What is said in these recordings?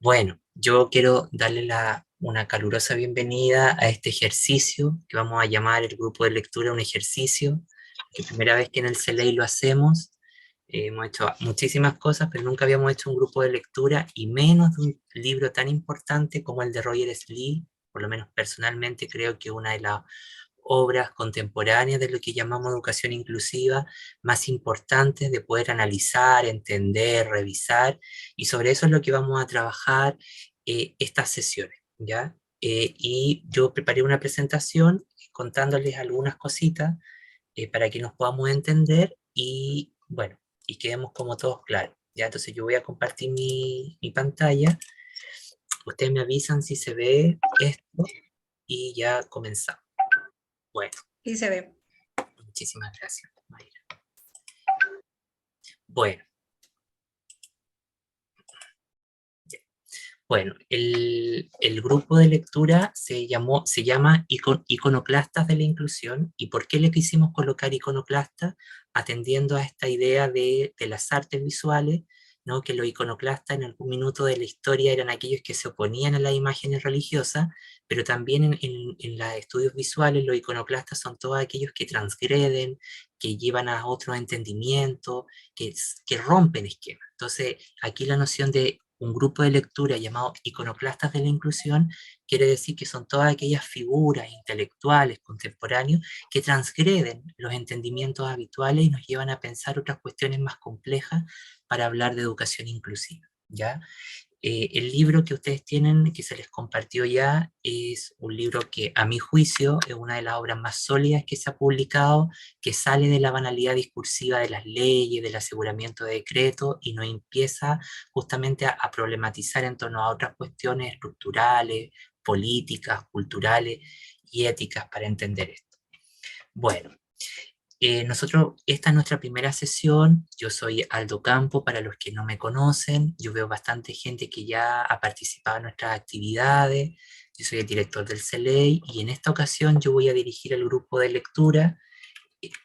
Bueno, yo quiero darle una calurosa bienvenida a este ejercicio que vamos a llamar el grupo de lectura un ejercicio, que primera vez que en el CELEI lo hacemos. Hemos hecho muchísimas cosas, pero nunca habíamos hecho un grupo de lectura y menos de un libro tan importante como el de Roger Slee. Por lo menos personalmente creo que una de las obras contemporáneas de lo que llamamos educación inclusiva más importantes de poder analizar, entender, revisar, y sobre eso es lo que vamos a trabajar estas sesiones, ¿ya? Y yo preparé una presentación contándoles algunas cositas para que nos podamos entender y, bueno, y quedemos como todos claros, ¿ya? Entonces yo voy a compartir mi pantalla, ustedes me avisan si se ve esto y ya comenzamos. Bueno, Sí se ve. muchísimas gracias, Mayra. Bueno, bueno, el grupo de lectura se llama Iconoclastas de la Inclusión. ¿Y por qué le quisimos colocar iconoclastas? Atendiendo a esta idea de las artes visuales, ¿no? Que los iconoclastas en algún minuto de la historia eran aquellos que se oponían a las imágenes religiosas, pero también en los estudios visuales los iconoclastas son todos aquellos que transgreden, que llevan a otros entendimientos, que rompen esquemas. Entonces, aquí la noción de un grupo de lectura llamado Iconoclastas de la Inclusión quiere decir que son todas aquellas figuras intelectuales contemporáneos que transgreden los entendimientos habituales y nos llevan a pensar otras cuestiones más complejas para hablar de educación inclusiva, ¿ya? El libro que ustedes tienen, que se les compartió ya, es un libro que a mi juicio es una de las obras más sólidas que se ha publicado, que sale de la banalidad discursiva de las leyes, del aseguramiento de decretos y nos empieza justamente a problematizar en torno a otras cuestiones estructurales, políticas, culturales y éticas para entender esto. Bueno, esta es nuestra primera sesión. Yo soy Aldo Campo, para los que no me conocen. Yo veo bastante gente que ya ha participado en nuestras actividades. Yo soy el director del CELEI y en esta ocasión yo voy a dirigir el grupo de lectura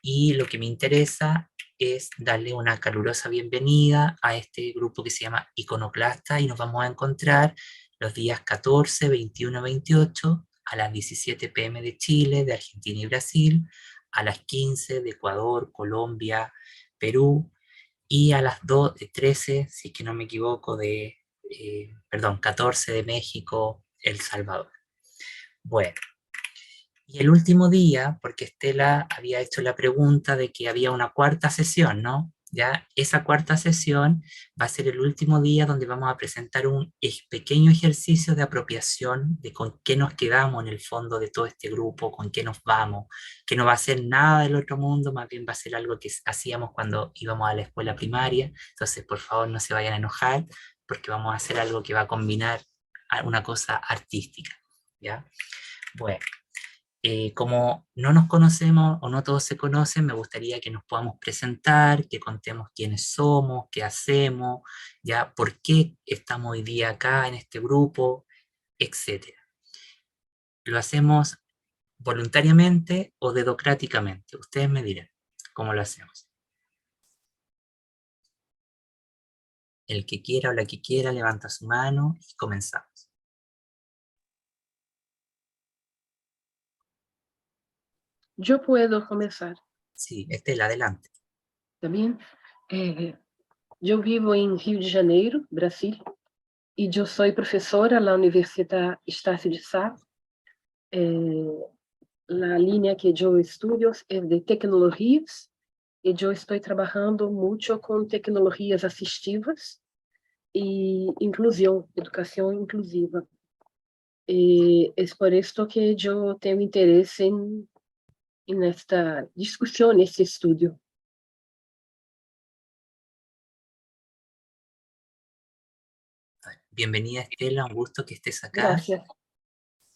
y lo que me interesa es darle una calurosa bienvenida a este grupo que se llama Iconoclasta y nos vamos a encontrar los días 14, 21, 28 a las 17 p.m. de Chile, de Argentina y Brasil, a las 15 de Ecuador, Colombia, Perú, y a las 13, si es que no me equivoco, perdón, 14 de México, El Salvador. Bueno, y el último día, porque Estela había hecho la pregunta de que había una cuarta sesión, ¿no? Ya, esa cuarta sesión va a ser el último día donde vamos a presentar un pequeño ejercicio de apropiación de con qué nos quedamos en el fondo de todo este grupo, con qué nos vamos, que no va a ser nada del otro mundo, más bien va a ser algo que hacíamos cuando íbamos a la escuela primaria. Entonces, por favor, no se vayan a enojar, porque vamos a hacer algo que va a combinar una cosa artística, ¿ya? Bueno. Como no nos conocemos o no todos se conocen, me gustaría que nos podamos presentar, que contemos quiénes somos, qué hacemos, ya por qué estamos hoy día acá en este grupo, etcétera. ¿Lo hacemos voluntariamente o dedocráticamente? Ustedes me dirán cómo lo hacemos. El que quiera o la que quiera levanta su mano y comenzamos. Yo puedo comenzar, Sí, Estela, adelante. tá bem? Eu vivo em Rio de Janeiro, Brasil, e eu sou professora na Universidade Estácio de Sá. A linha que eu estudo é de tecnologias, e eu estou trabalhando muito com tecnologias assistivas e inclusão, educação inclusiva. E é por isso que eu tenho interesse nesta discussão, neste estudo. Bienvenida, Estela, un gusto que estés acá. Gracias.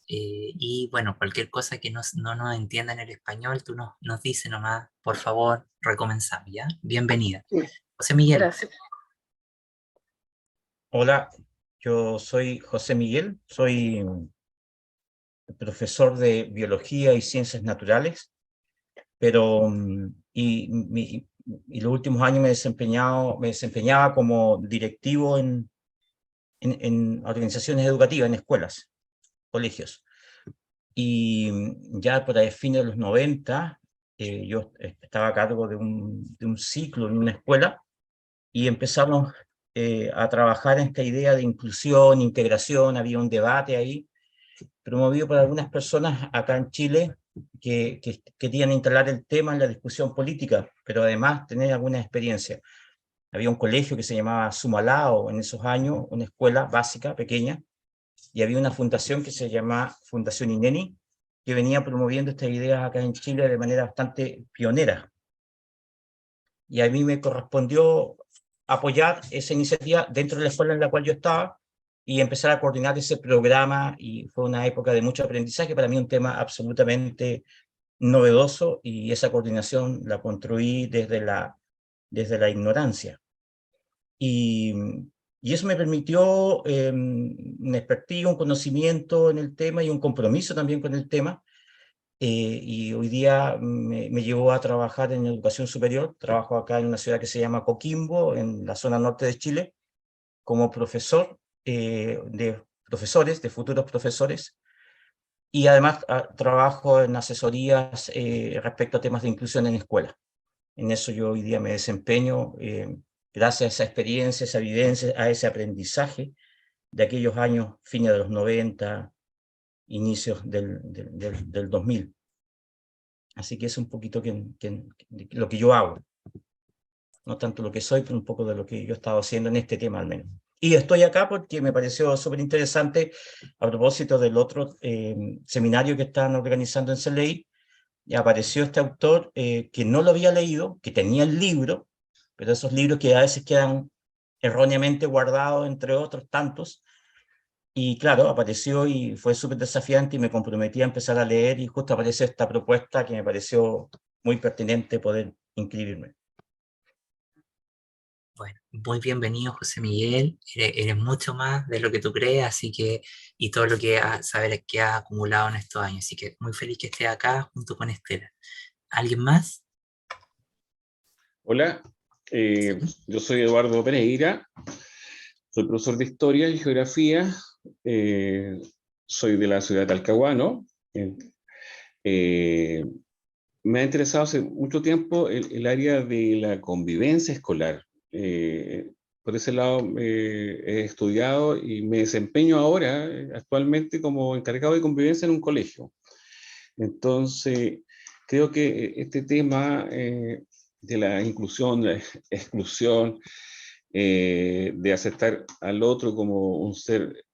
Y bueno, cualquier cosa que no nos entienda en el español, tú nos dices nomás, por favor, recomenzamos, ¿ya? Bienvenida. José Miguel. Gracias. Hola, yo soy José Miguel, soy profesor de Biología y Ciencias Naturales, pero y los últimos años me desempeñaba como directivo en en organizaciones educativas, en escuelas, colegios. Y ya por ahí fines de los 90, yo estaba a cargo de un ciclo en una escuela, y empezamos a trabajar en esta idea de inclusión, integración. Había un debate ahí, promovido por algunas personas acá en Chile, que querían instalar el tema en la discusión política, pero además tener alguna experiencia. Había un colegio que se llamaba Sumalao en esos años, una escuela básica, pequeña, y había una fundación que se llama Fundación INENI, que venía promoviendo estas ideas acá en Chile de manera bastante pionera. Y a mí me correspondió apoyar esa iniciativa dentro de la escuela en la cual yo estaba, y empezar a coordinar ese programa, y fue una época de mucho aprendizaje, para mí un tema absolutamente novedoso, y esa coordinación la construí desde la ignorancia. Y, y eso me permitió una expertise, un conocimiento en el tema y un compromiso también con el tema. Y hoy día me llevó a trabajar en educación superior. Trabajo acá en una ciudad que se llama Coquimbo, en la zona norte de Chile, como profesor de profesores, de futuros profesores, y además trabajo en asesorías respecto a temas de inclusión en escuela. En eso yo hoy día me desempeño gracias a esa experiencia, esa vivencia, a ese aprendizaje de aquellos años, fines de los 90, inicios del 2000. Así que es un poquito lo que yo hago. No tanto lo que soy, pero un poco de lo que yo he estado haciendo en este tema al menos. Y estoy acá porque me pareció súper interesante, a propósito del otro seminario que están organizando en CELEI, y apareció este autor que no lo había leído, que tenía el libro, pero esos libros que a veces quedan erróneamente guardados entre otros tantos. Y claro, apareció y fue súper desafiante, y me comprometí a empezar a leer, y justo aparece esta propuesta que me pareció muy pertinente poder inscribirme. Bueno, muy bienvenido, José Miguel. Eres mucho más de lo que tú crees, así que, y todo lo que saber que has acumulado en estos años. Así que muy feliz que estés acá junto con Estela. ¿Alguien más? Hola, yo soy Eduardo Pereira, soy profesor de Historia y Geografía, soy de la ciudad de Talcahuano. Eh, Me ha interesado hace mucho tiempo el área de la convivencia escolar. Por ese lado he estudiado y me desempeño ahora, actualmente, como encargado de convivencia en un colegio. Entonces, creo que este tema de la inclusión, la exclusión, de aceptar al otro como un ser,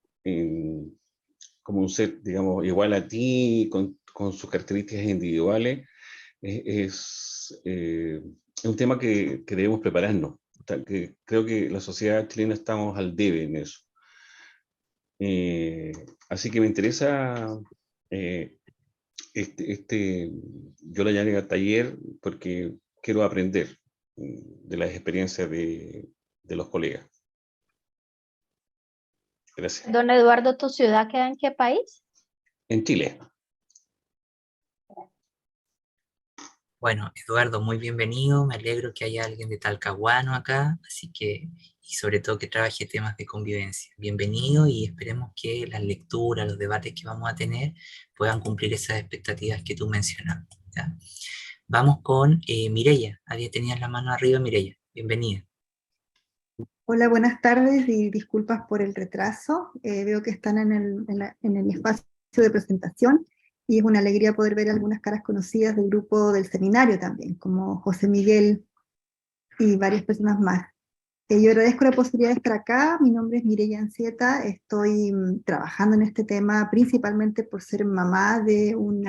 digamos, igual a ti, con sus características individuales, es un tema que debemos prepararnos. Que creo que la sociedad chilena estamos al debe en eso. Así que me interesa yo lo llamé taller porque quiero aprender de las experiencias de los colegas. Gracias. Don Eduardo, ¿tu ciudad queda en qué país? En Chile. Bueno, Eduardo, muy bienvenido. Me alegro que haya alguien de Talcahuano acá, así que, y sobre todo que trabaje temas de convivencia. Bienvenido, y esperemos que las lecturas, los debates que vamos a tener puedan cumplir esas expectativas que tú mencionabas, ¿ya? Vamos con Mireya. Había tenías la mano arriba, Mireya. Bienvenida. Hola, buenas tardes y disculpas por el retraso. Veo que están en el espacio de presentación, y es una alegría poder ver algunas caras conocidas del grupo del seminario también, como José Miguel y varias personas más. Yo agradezco la posibilidad de estar acá. Mi nombre es Mireya Ancieta. Estoy trabajando en este tema principalmente por ser mamá de un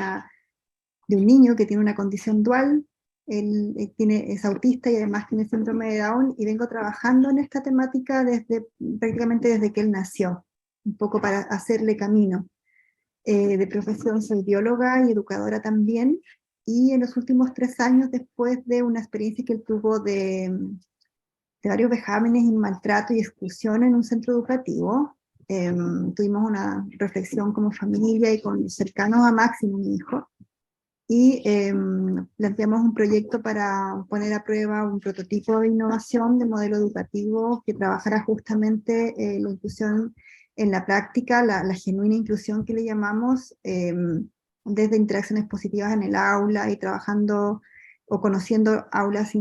niño que tiene una condición dual. Él es autista y además tiene síndrome de Down, y vengo trabajando en esta temática prácticamente desde que él nació, un poco para hacerle camino. De profesión soy bióloga y educadora también, y en los últimos 3 años, después de una experiencia que él tuvo de varios vejámenes y maltrato y exclusión en un centro educativo, tuvimos una reflexión como familia y con cercanos a Máximo, mi hijo, y planteamos un proyecto para poner a prueba un prototipo de innovación de modelo educativo que trabajara justamente la inclusión en la práctica, la genuina inclusión que le llamamos, desde interacciones positivas en el aula y trabajando o conociendo aulas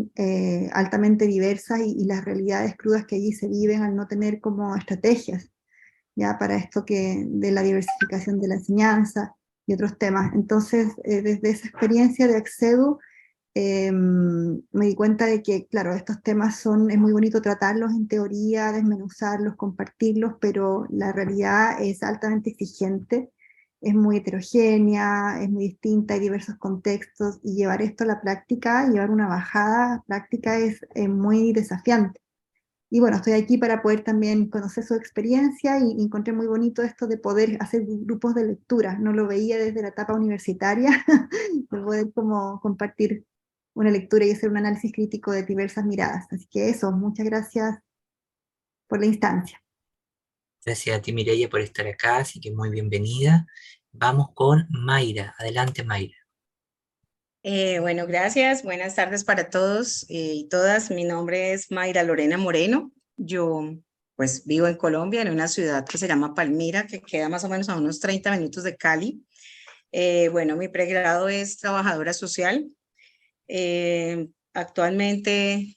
altamente diversas y las realidades crudas que allí se viven al no tener como estrategias ya para esto de la diversificación de la enseñanza y otros temas. Entonces, desde esa experiencia de Accedu, me di cuenta de que, claro, estos temas es muy bonito tratarlos en teoría, desmenuzarlos, compartirlos, pero la realidad es altamente exigente, es muy heterogénea, es muy distinta, hay diversos contextos, y llevar esto a la práctica, llevar una bajada práctica es muy desafiante. Y bueno, estoy aquí para poder también conocer su experiencia y encontré muy bonito esto de poder hacer grupos de lectura. No lo veía desde la etapa universitaria, de poder como compartir una lectura y hacer un análisis crítico de diversas miradas. Así que eso, muchas gracias por la instancia. Gracias a ti, Mireia, por estar acá, así que muy bienvenida. Vamos con Mayra. Adelante, Mayra. Bueno, gracias. Buenas tardes para todos y todas. Mi nombre es Mayra Lorena Moreno. Yo pues vivo en Colombia, en una ciudad que se llama Palmira, que queda más o menos a unos 30 minutos de Cali. Bueno, mi pregrado es trabajadora social. Actualmente,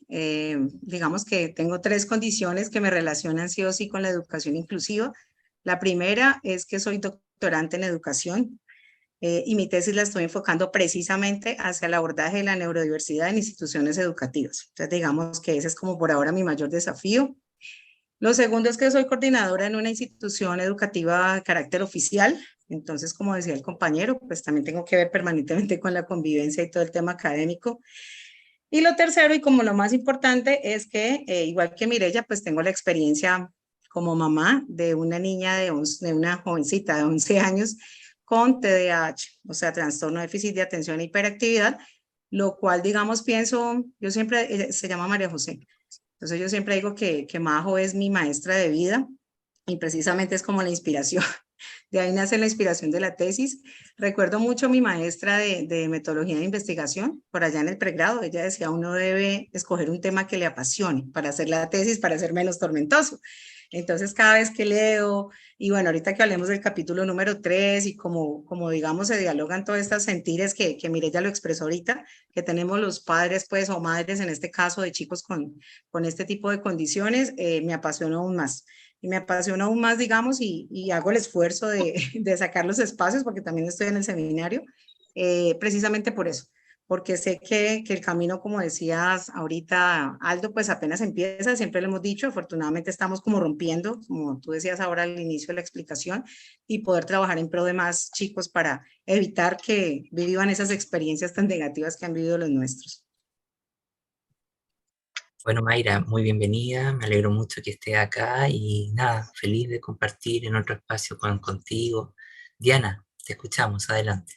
digamos que tengo 3 condiciones que me relacionan sí o sí con la educación inclusiva. La primera es que soy doctorante en educación. Y mi tesis la estoy enfocando precisamente hacia el abordaje de la neurodiversidad en instituciones educativas. Entonces, digamos que ese es como por ahora mi mayor desafío. Lo segundo es que soy coordinadora en una institución educativa de carácter oficial. Entonces, como decía el compañero, pues también tengo que ver permanentemente con la convivencia y todo el tema académico. Y lo tercero, y como lo más importante, es que igual que Mireia, pues tengo la experiencia como mamá de una niña de una jovencita de 11 años con TDAH, o sea, trastorno de déficit de atención e hiperactividad, lo cual, digamos, pienso, yo siempre, ella se llama María José, entonces yo siempre digo que Majo es mi maestra de vida y precisamente es como la inspiración. De ahí nace la inspiración de la tesis. Recuerdo mucho a mi maestra de metodología de investigación, por allá en el pregrado, ella decía, uno debe escoger un tema que le apasione para hacer la tesis, para ser menos tormentoso. Entonces, cada vez que leo, y bueno, ahorita que hablemos del capítulo número 3 y como digamos, se dialogan todas estas sentires que Mireia lo expresó ahorita, que tenemos los padres, pues, o madres, en este caso, de chicos con este tipo de condiciones, me apasionó aún más. Y me apasiona aún más, digamos, y hago el esfuerzo de sacar los espacios, porque también estoy en el seminario, precisamente por eso, porque sé que el camino, como decías ahorita, Aldo, pues apenas empieza, siempre lo hemos dicho, afortunadamente estamos como rompiendo, como tú decías ahora al inicio de la explicación, y poder trabajar en pro de más chicos para evitar que vivan esas experiencias tan negativas que han vivido los nuestros. Bueno, Mayra, muy bienvenida. Me alegro mucho que estés acá y nada, feliz de compartir en otro espacio contigo. Diana, te escuchamos. Adelante.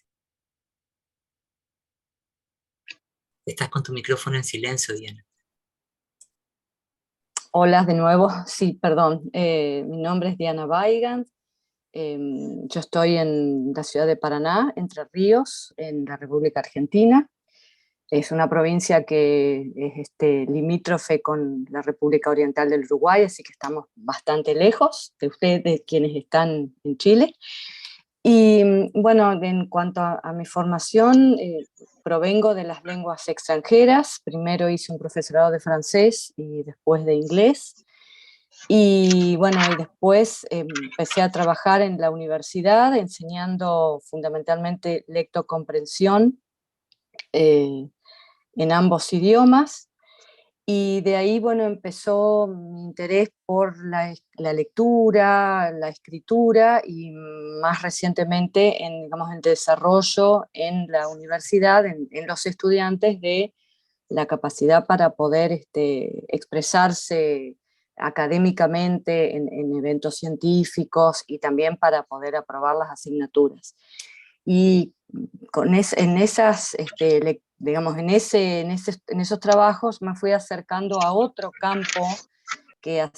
Estás con tu micrófono en silencio, Diana. Hola de nuevo, sí, perdón. Mi nombre es Diana Weigand. Yo estoy en la ciudad de Paraná, Entre Ríos, en la República Argentina. Es una provincia que es limítrofe con la República Oriental del Uruguay, así que estamos bastante lejos de ustedes, quienes están en Chile. Y bueno, en cuanto a mi formación, provengo de las lenguas extranjeras. Primero hice un profesorado de francés y después de inglés. Y bueno, y después empecé a trabajar en la universidad enseñando fundamentalmente lectocomprensión en ambos idiomas. Y de ahí, bueno, empezó mi interés por la lectura, la escritura y más recientemente en, digamos, el desarrollo en la universidad, en los estudiantes de la capacidad para poder expresarse académicamente en eventos científicos y también para poder aprobar las asignaturas. Y en esas, digamos, en esos trabajos me fui acercando a otro campo que ha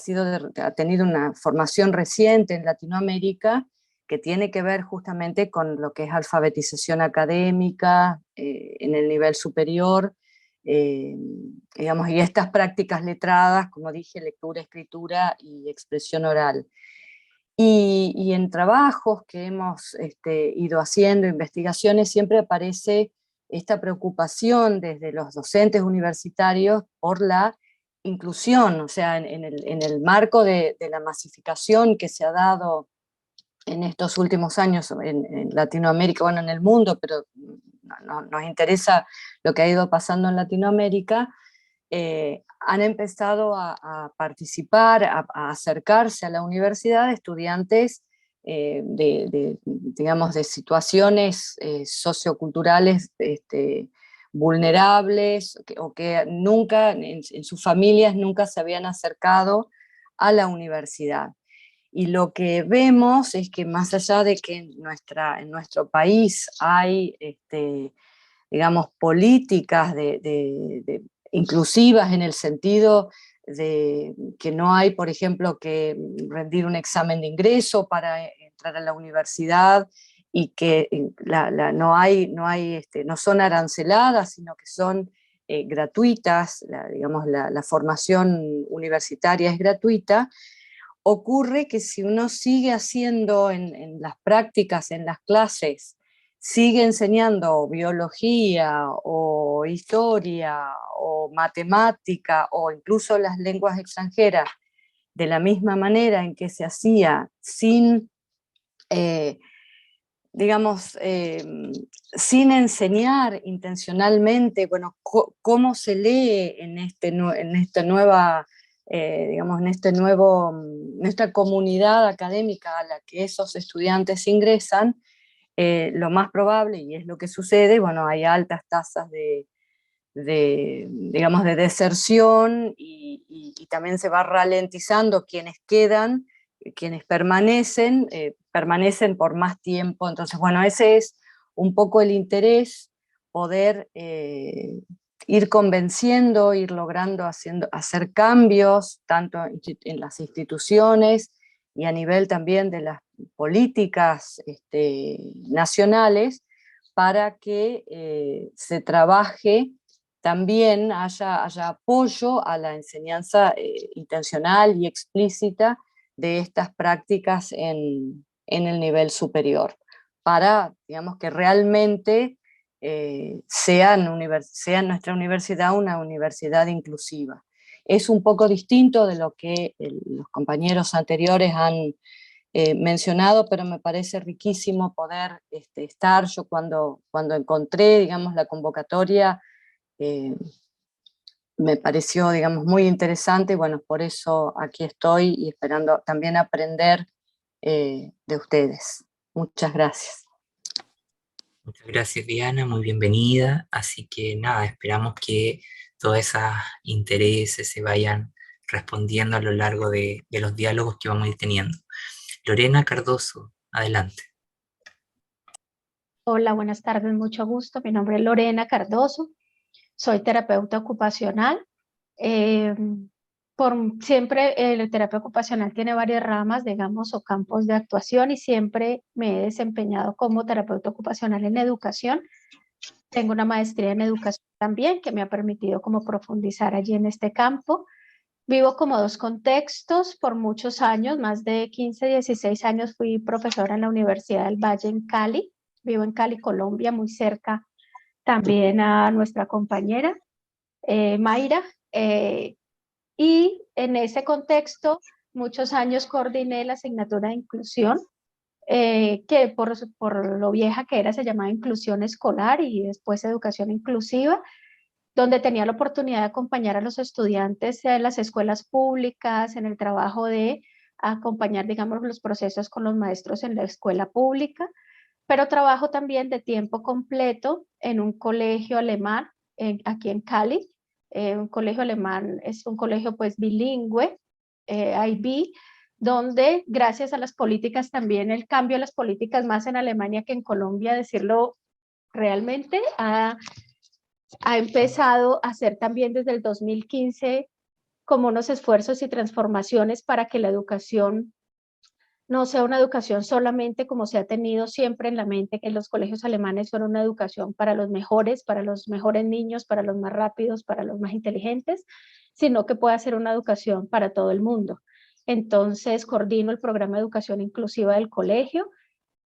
tenido una formación reciente en Latinoamérica, que tiene que ver justamente con lo que es alfabetización académica en el nivel superior, digamos, y estas prácticas letradas, como dije, lectura, escritura y expresión oral. Y en trabajos que hemos ido haciendo, investigaciones, siempre aparece esta preocupación desde los docentes universitarios por la inclusión, o sea, en el marco de la masificación que se ha dado en estos últimos años en Latinoamérica, bueno, en el mundo, pero nos interesa lo que ha ido pasando en Latinoamérica. Han empezado a participar, a acercarse a la universidad estudiantes digamos, de situaciones socioculturales vulnerables, o que nunca, en sus familias nunca se habían acercado a la universidad. Y lo que vemos es que más allá de que en nuestro país hay, digamos, políticas inclusivas en el sentido de que no hay, por ejemplo, que rendir un examen de ingreso para entrar a la universidad, y que no son aranceladas, sino que son gratuitas, digamos, la formación universitaria es gratuita. Ocurre que si uno sigue haciendo en las prácticas, en las clases, sigue enseñando biología o historia o matemática o incluso las lenguas extranjeras de la misma manera en que se hacía, sin, digamos, sin enseñar intencionalmente, bueno, cómo se lee en esta nueva, digamos, en esta comunidad académica a la que esos estudiantes ingresan, lo más probable, y es lo que sucede, bueno, hay altas tasas digamos, de deserción, y también se va ralentizando quienes quedan, quienes permanecen por más tiempo. Entonces, bueno, ese es un poco el interés, poder ir convenciendo, ir logrando hacer cambios, tanto en las instituciones y a nivel también de las políticas nacionales, para que se trabaje también, haya apoyo a la enseñanza intencional y explícita de estas prácticas en el nivel superior, para, digamos, que realmente sea nuestra universidad una universidad inclusiva. Es un poco distinto de lo que los compañeros anteriores han mencionado, pero me parece riquísimo poder estar. Yo cuando encontré, digamos, la convocatoria, me pareció, digamos, muy interesante, y bueno, por eso aquí estoy y esperando también aprender de ustedes. Muchas gracias. Muchas gracias, Diana, muy bienvenida. Así que nada, esperamos que todos esos intereses se vayan respondiendo a lo largo de los diálogos que vamos a ir teniendo. Lorena Cardoso, adelante. Hola, buenas tardes, mucho gusto. Mi nombre es Lorena Cardoso, soy terapeuta ocupacional. Siempre la terapia ocupacional tiene varias ramas, digamos, o campos de actuación, y siempre me he desempeñado como terapeuta ocupacional en educación. Tengo una maestría en educación también que me ha permitido como profundizar allí en este campo. Vivo como dos contextos por muchos años, más de 15, 16 años fui profesora en la Universidad del Valle en Cali. Vivo en Cali, Colombia, muy cerca también a nuestra compañera Mayra. Y en ese contexto, muchos años coordiné la asignatura de inclusión, que por lo vieja que era se llamaba inclusión escolar y después educación inclusiva, donde tenía la oportunidad de acompañar a los estudiantes en las escuelas públicas, en el trabajo de acompañar, digamos, los procesos con los maestros en la escuela pública, pero trabajo también de tiempo completo en un colegio alemán aquí en Cali. Un colegio alemán es un colegio pues bilingüe, IB, donde gracias a las políticas también, el cambio de las políticas más en Alemania que en Colombia, decirlo realmente, ha empezado a hacer también desde el 2015 como unos esfuerzos y transformaciones para que la educación no sea una educación solamente como se ha tenido siempre en la mente, que los colegios alemanes son una educación para los mejores niños, para los más rápidos, para los más inteligentes, sino que pueda ser una educación para todo el mundo. Entonces, coordino el programa de educación inclusiva del colegio.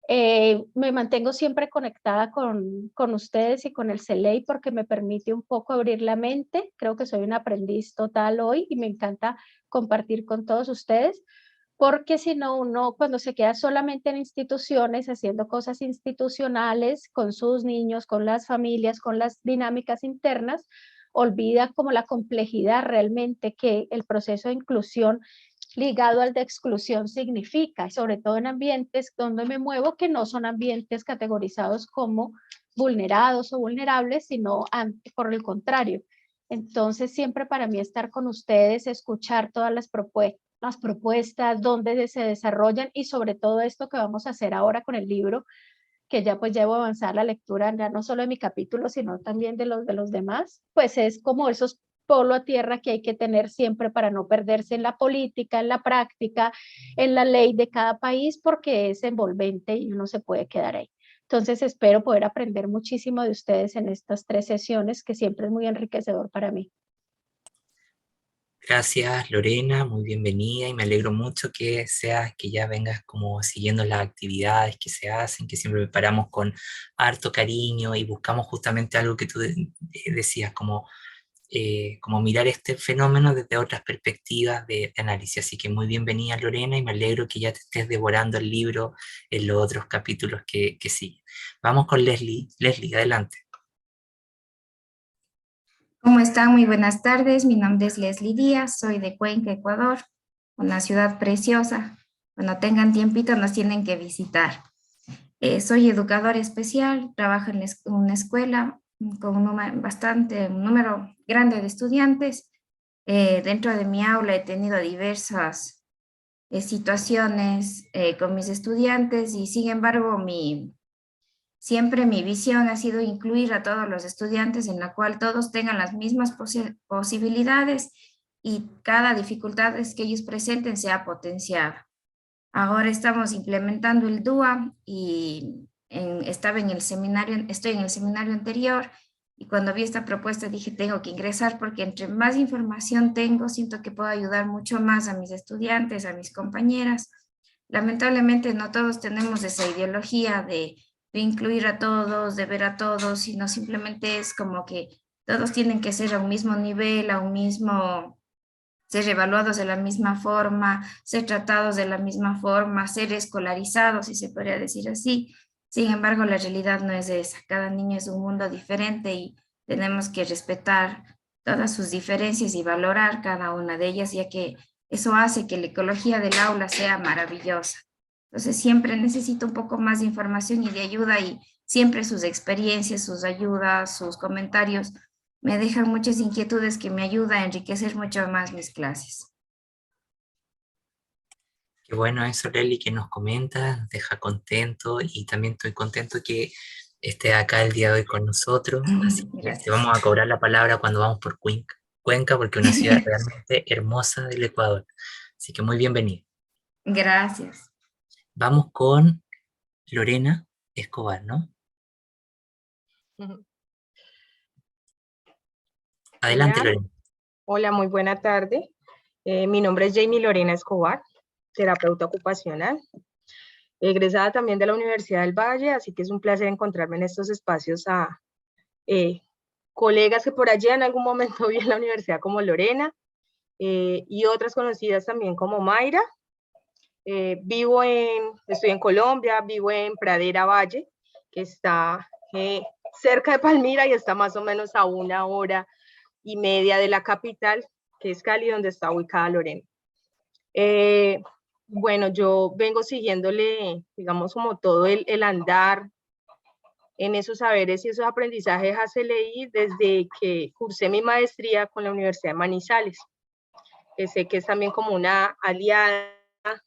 Me mantengo siempre conectada con ustedes y con el CELEI porque me permite un poco abrir la mente. Creo que soy un aprendiz total hoy y me encanta compartir con todos ustedes, porque si no, uno cuando se queda solamente en instituciones, haciendo cosas institucionales con sus niños, con las familias, con las dinámicas internas, olvida como la complejidad realmente que el proceso de inclusión ligado al de exclusión significa, y sobre todo en ambientes donde me muevo, que no son ambientes categorizados como vulnerados o vulnerables, sino por el contrario. Entonces, siempre para mí estar con ustedes, escuchar todas las propuestas, dónde se desarrollan y sobre todo esto que vamos a hacer ahora con el libro, que ya pues llevo a avanzar la lectura, ya no solo de mi capítulo, sino también de los demás, pues es como esos polo a tierra que hay que tener siempre para no perderse en la política, en la práctica, en la ley de cada país, porque es envolvente y uno se puede quedar ahí. Entonces espero poder aprender muchísimo de ustedes en estas 3 sesiones, que siempre es muy enriquecedor para mí. Gracias, Lorena, muy bienvenida y me alegro mucho que ya vengas como siguiendo las actividades que se hacen, que siempre preparamos con harto cariño y buscamos justamente algo que tú decías, como mirar este fenómeno desde otras perspectivas de análisis. Así que muy bienvenida, Lorena, y me alegro que ya te estés devorando el libro en los otros capítulos que siguen. Vamos con Leslie. Leslie, adelante. ¿Cómo están? Muy buenas tardes. Mi nombre es Leslie Díaz, soy de Cuenca, Ecuador, una ciudad preciosa. Cuando tengan tiempito nos tienen que visitar. Soy educadora especial, trabajo en una escuela con un número grande de estudiantes. Dentro de mi aula he tenido diversas situaciones con mis estudiantes y sin embargo siempre mi visión ha sido incluir a todos los estudiantes en la cual todos tengan las mismas posibilidades y cada dificultad que ellos presenten sea potenciada. Ahora estamos implementando el DUA y estoy en el seminario anterior y cuando vi esta propuesta dije tengo que ingresar porque entre más información tengo siento que puedo ayudar mucho más a mis estudiantes, a mis compañeras. Lamentablemente no todos tenemos esa ideología de incluir a todos, de ver a todos, sino simplemente es como que todos tienen que ser a un mismo nivel, ser evaluados de la misma forma, ser tratados de la misma forma, ser escolarizados, si se podría decir así. Sin embargo, la realidad no es esa. Cada niño es un mundo diferente y tenemos que respetar todas sus diferencias y valorar cada una de ellas, ya que eso hace que la ecología del aula sea maravillosa. Entonces siempre necesito un poco más de información y de ayuda y siempre sus experiencias, sus ayudas, sus comentarios me dejan muchas inquietudes que me ayudan a enriquecer mucho más mis clases. Qué bueno eso, Leli, que nos comentas, nos deja contento y también estoy contento que estés acá el día de hoy con nosotros. Así que te vamos a cobrar la palabra cuando vamos por Cuenca, porque es una ciudad realmente hermosa del Ecuador. Así que muy bienvenido. Gracias. Vamos con Lorena Escobar, ¿no? Adelante, Hola. Lorena. Hola, muy buena tarde. Mi nombre es Jamie Lorena Escobar, terapeuta ocupacional, egresada también de la Universidad del Valle, así que es un placer encontrarme en estos espacios a colegas que por allá en algún momento vi en la universidad como Lorena y otras conocidas también como Mayra. Estoy en Colombia, vivo en Pradera Valle, que está cerca de Palmira y está más o menos a 1 hora y media de la capital, que es Cali, donde está ubicada Lorena. Bueno, yo vengo siguiéndole, digamos, como todo el andar en esos saberes y esos aprendizajes a CLI desde que cursé mi maestría con la Universidad de Manizales, que sé que es también como una aliada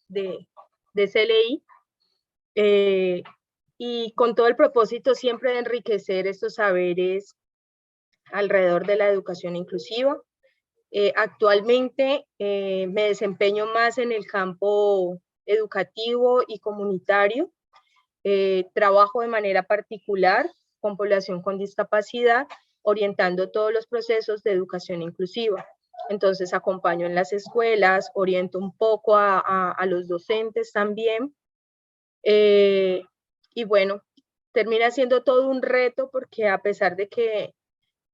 de CLI, y con todo el propósito siempre de enriquecer estos saberes alrededor de la educación inclusiva. Actualmente me desempeño más en el campo educativo y comunitario. Trabajo de manera particular con población con discapacidad, orientando todos los procesos de educación inclusiva. Entonces acompaño en las escuelas, oriento un poco a los docentes también. Y bueno, termina siendo todo un reto porque a pesar de que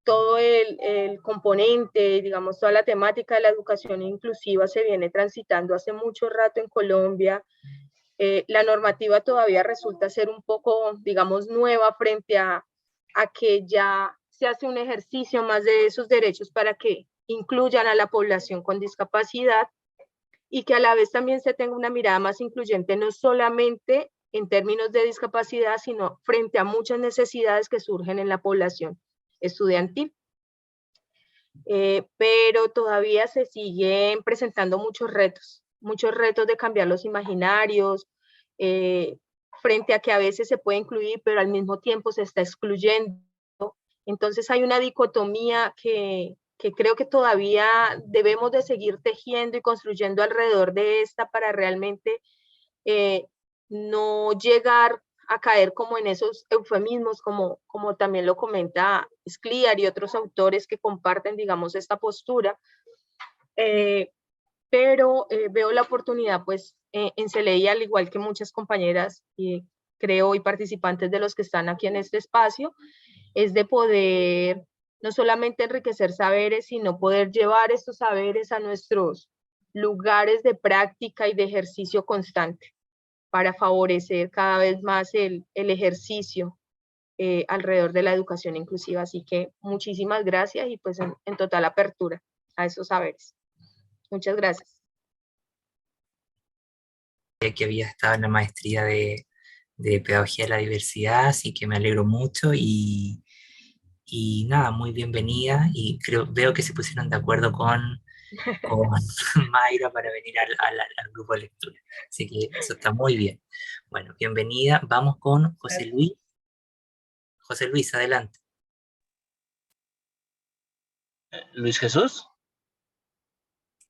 todo el componente, digamos, toda la temática de la educación inclusiva se viene transitando hace mucho rato en Colombia, la normativa todavía resulta ser un poco, digamos, nueva frente a que ya se hace un ejercicio más de esos derechos para que incluyan a la población con discapacidad y que a la vez también se tenga una mirada más incluyente, no solamente en términos de discapacidad, sino frente a muchas necesidades que surgen en la población estudiantil. Pero todavía se siguen presentando muchos retos de cambiar los imaginarios, frente a que a veces se puede incluir, pero al mismo tiempo se está excluyendo. Entonces hay una dicotomía que creo que todavía debemos de seguir tejiendo y construyendo alrededor de esta para realmente no llegar a caer como en esos eufemismos, como también lo comenta Scliar y otros autores que comparten, digamos, esta postura. Pero veo la oportunidad, pues, en CELEI, al igual que muchas compañeras, creo, y participantes de los que están aquí en este espacio, es de poder no solamente enriquecer saberes, sino poder llevar estos saberes a nuestros lugares de práctica y de ejercicio constante, para favorecer cada vez más el ejercicio alrededor de la educación inclusiva. Así que muchísimas gracias y pues en total apertura a esos saberes. Muchas gracias. Que había estado en la maestría de Pedagogía de la Diversidad, así que me alegro mucho y nada, muy bienvenida y veo que se pusieron de acuerdo con Mayra para venir al grupo de lectura. Así que eso está muy bien. Bueno, bienvenida. Vamos con José Luis. José Luis, adelante. ¿Luis Jesús?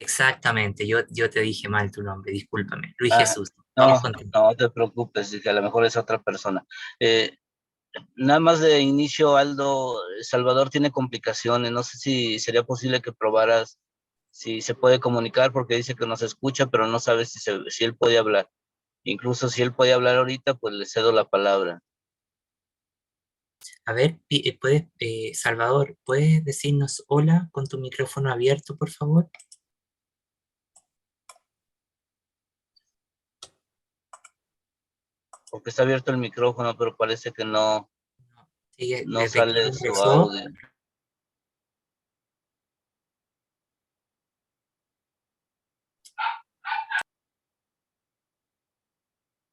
Exactamente, yo te dije mal tu nombre, discúlpame. Luis Jesús. No te preocupes, que a lo mejor es otra persona. Nada más de inicio, Aldo, Salvador tiene complicaciones. No sé si sería posible que probaras si se puede comunicar, porque dice que nos escucha, pero no sabe si él puede hablar. Incluso si él puede hablar ahorita, pues le cedo la palabra. A ver, Salvador, ¿puedes decirnos hola con tu micrófono abierto, por favor? Porque está abierto el micrófono, pero parece que no sale su audio.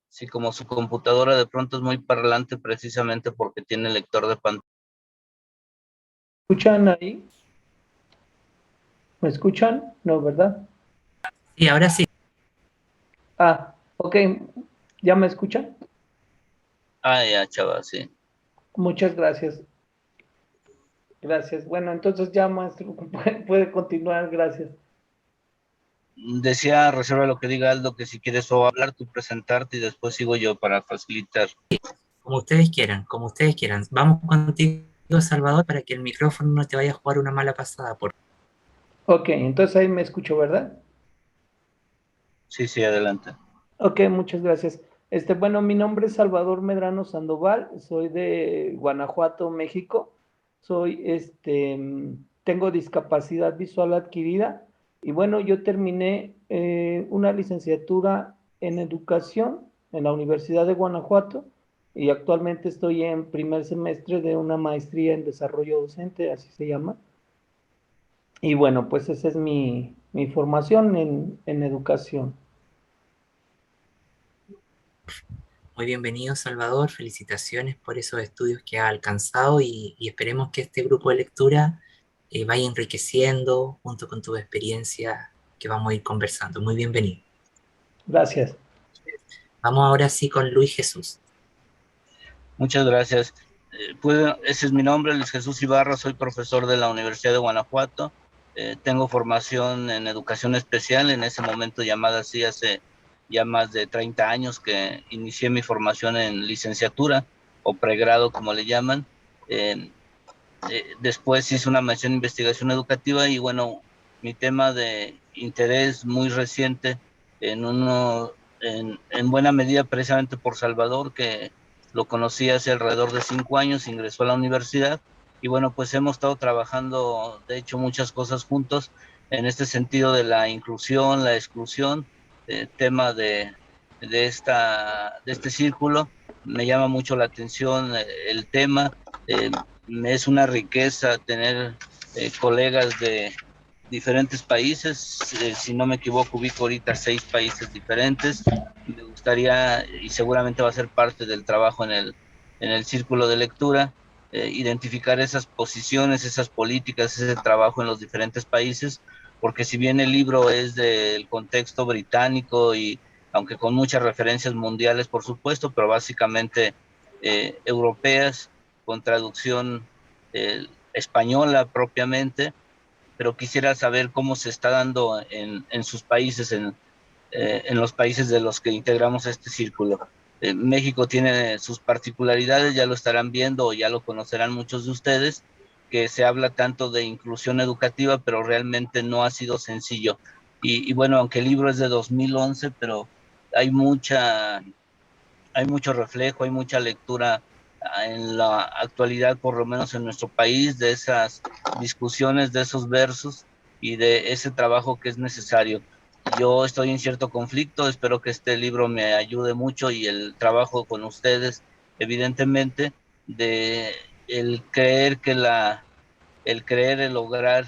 Sí, como su computadora de pronto es muy parlante precisamente porque tiene lector de pantalla. ¿Me escuchan ahí? ¿Me escuchan? No, ¿verdad? Sí, ahora sí. Ah, ok. ¿Ya me escuchan? Ah, ya, chaval, sí. Muchas gracias. Gracias. Bueno, entonces ya, maestro, puede continuar. Gracias. Decía, reserva lo que diga Aldo, que si quieres o hablar, tú presentarte y después sigo yo para facilitar. Como ustedes quieran, como ustedes quieran. Vamos contigo, Salvador, para que el micrófono no te vaya a jugar una mala pasada. Ok, entonces ahí me escucho, ¿verdad? Sí, adelante. Ok, muchas gracias. Bueno, mi nombre es Salvador Medrano Sandoval, soy de Guanajuato, México. Tengo discapacidad visual adquirida y bueno, yo terminé una licenciatura en educación en la Universidad de Guanajuato y actualmente estoy en primer semestre de una maestría en desarrollo docente, así se llama. Y bueno, pues esa es mi formación en educación. Muy bienvenido, Salvador. Felicitaciones por esos estudios que ha alcanzado y esperemos que este grupo de lectura vaya enriqueciendo junto con tu experiencia que vamos a ir conversando. Muy bienvenido. Gracias. Vamos ahora sí con Luis Jesús. Muchas gracias. Ese es mi nombre, Luis Jesús Ibarra, soy profesor de la Universidad de Guanajuato. Tengo formación en educación especial, en ese momento llamada así hace ya más de 30 años que inicié mi formación en licenciatura o pregrado, como le llaman. Después hice una maestría en investigación educativa y bueno, mi tema de interés muy reciente en buena medida precisamente por Salvador, que lo conocí hace alrededor de 5 años, ingresó a la universidad y bueno, pues hemos estado trabajando de hecho muchas cosas juntos en este sentido de la inclusión, la exclusión, tema de este círculo. Me llama mucho la atención el tema. Es una riqueza tener colegas de diferentes países, si no me equivoco ubico ahorita 6 países diferentes. Me gustaría, y seguramente va a ser parte del trabajo en el círculo de lectura, identificar esas posiciones, esas políticas, ese trabajo en los diferentes países, porque si bien el libro es del contexto británico y aunque con muchas referencias mundiales por supuesto, pero básicamente europeas, con traducción española propiamente, pero quisiera saber cómo se está dando en sus países, en los países de los que integramos este círculo. México tiene sus particularidades, ya lo estarán viendo o ya lo conocerán muchos de ustedes, que se habla tanto de inclusión educativa, pero realmente no ha sido sencillo. Y bueno, aunque el libro es de 2011, pero hay mucho reflejo, hay mucha lectura en la actualidad, por lo menos en nuestro país, de esas discusiones, de esos versos y de ese trabajo que es necesario. Yo estoy en cierto conflicto, espero que este libro me ayude mucho y el trabajo con ustedes, evidentemente, de el creer, el lograr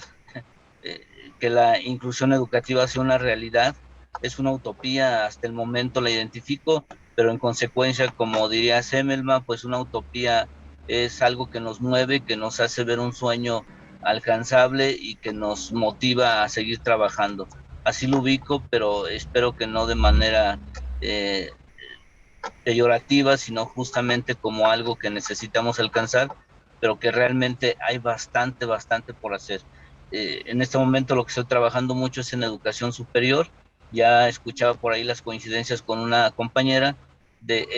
que la inclusión educativa sea una realidad. Es una utopía, hasta el momento la identifico, pero en consecuencia, como diría Semmelman, pues una utopía es algo que nos mueve, que nos hace ver un sueño alcanzable y que nos motiva a seguir trabajando. Así lo ubico, pero espero que no de manera peyorativa, sino justamente como algo que necesitamos alcanzar, pero que realmente hay bastante por hacer. En este momento lo que estoy trabajando mucho es en educación superior. Ya escuchaba por ahí las coincidencias con una compañera de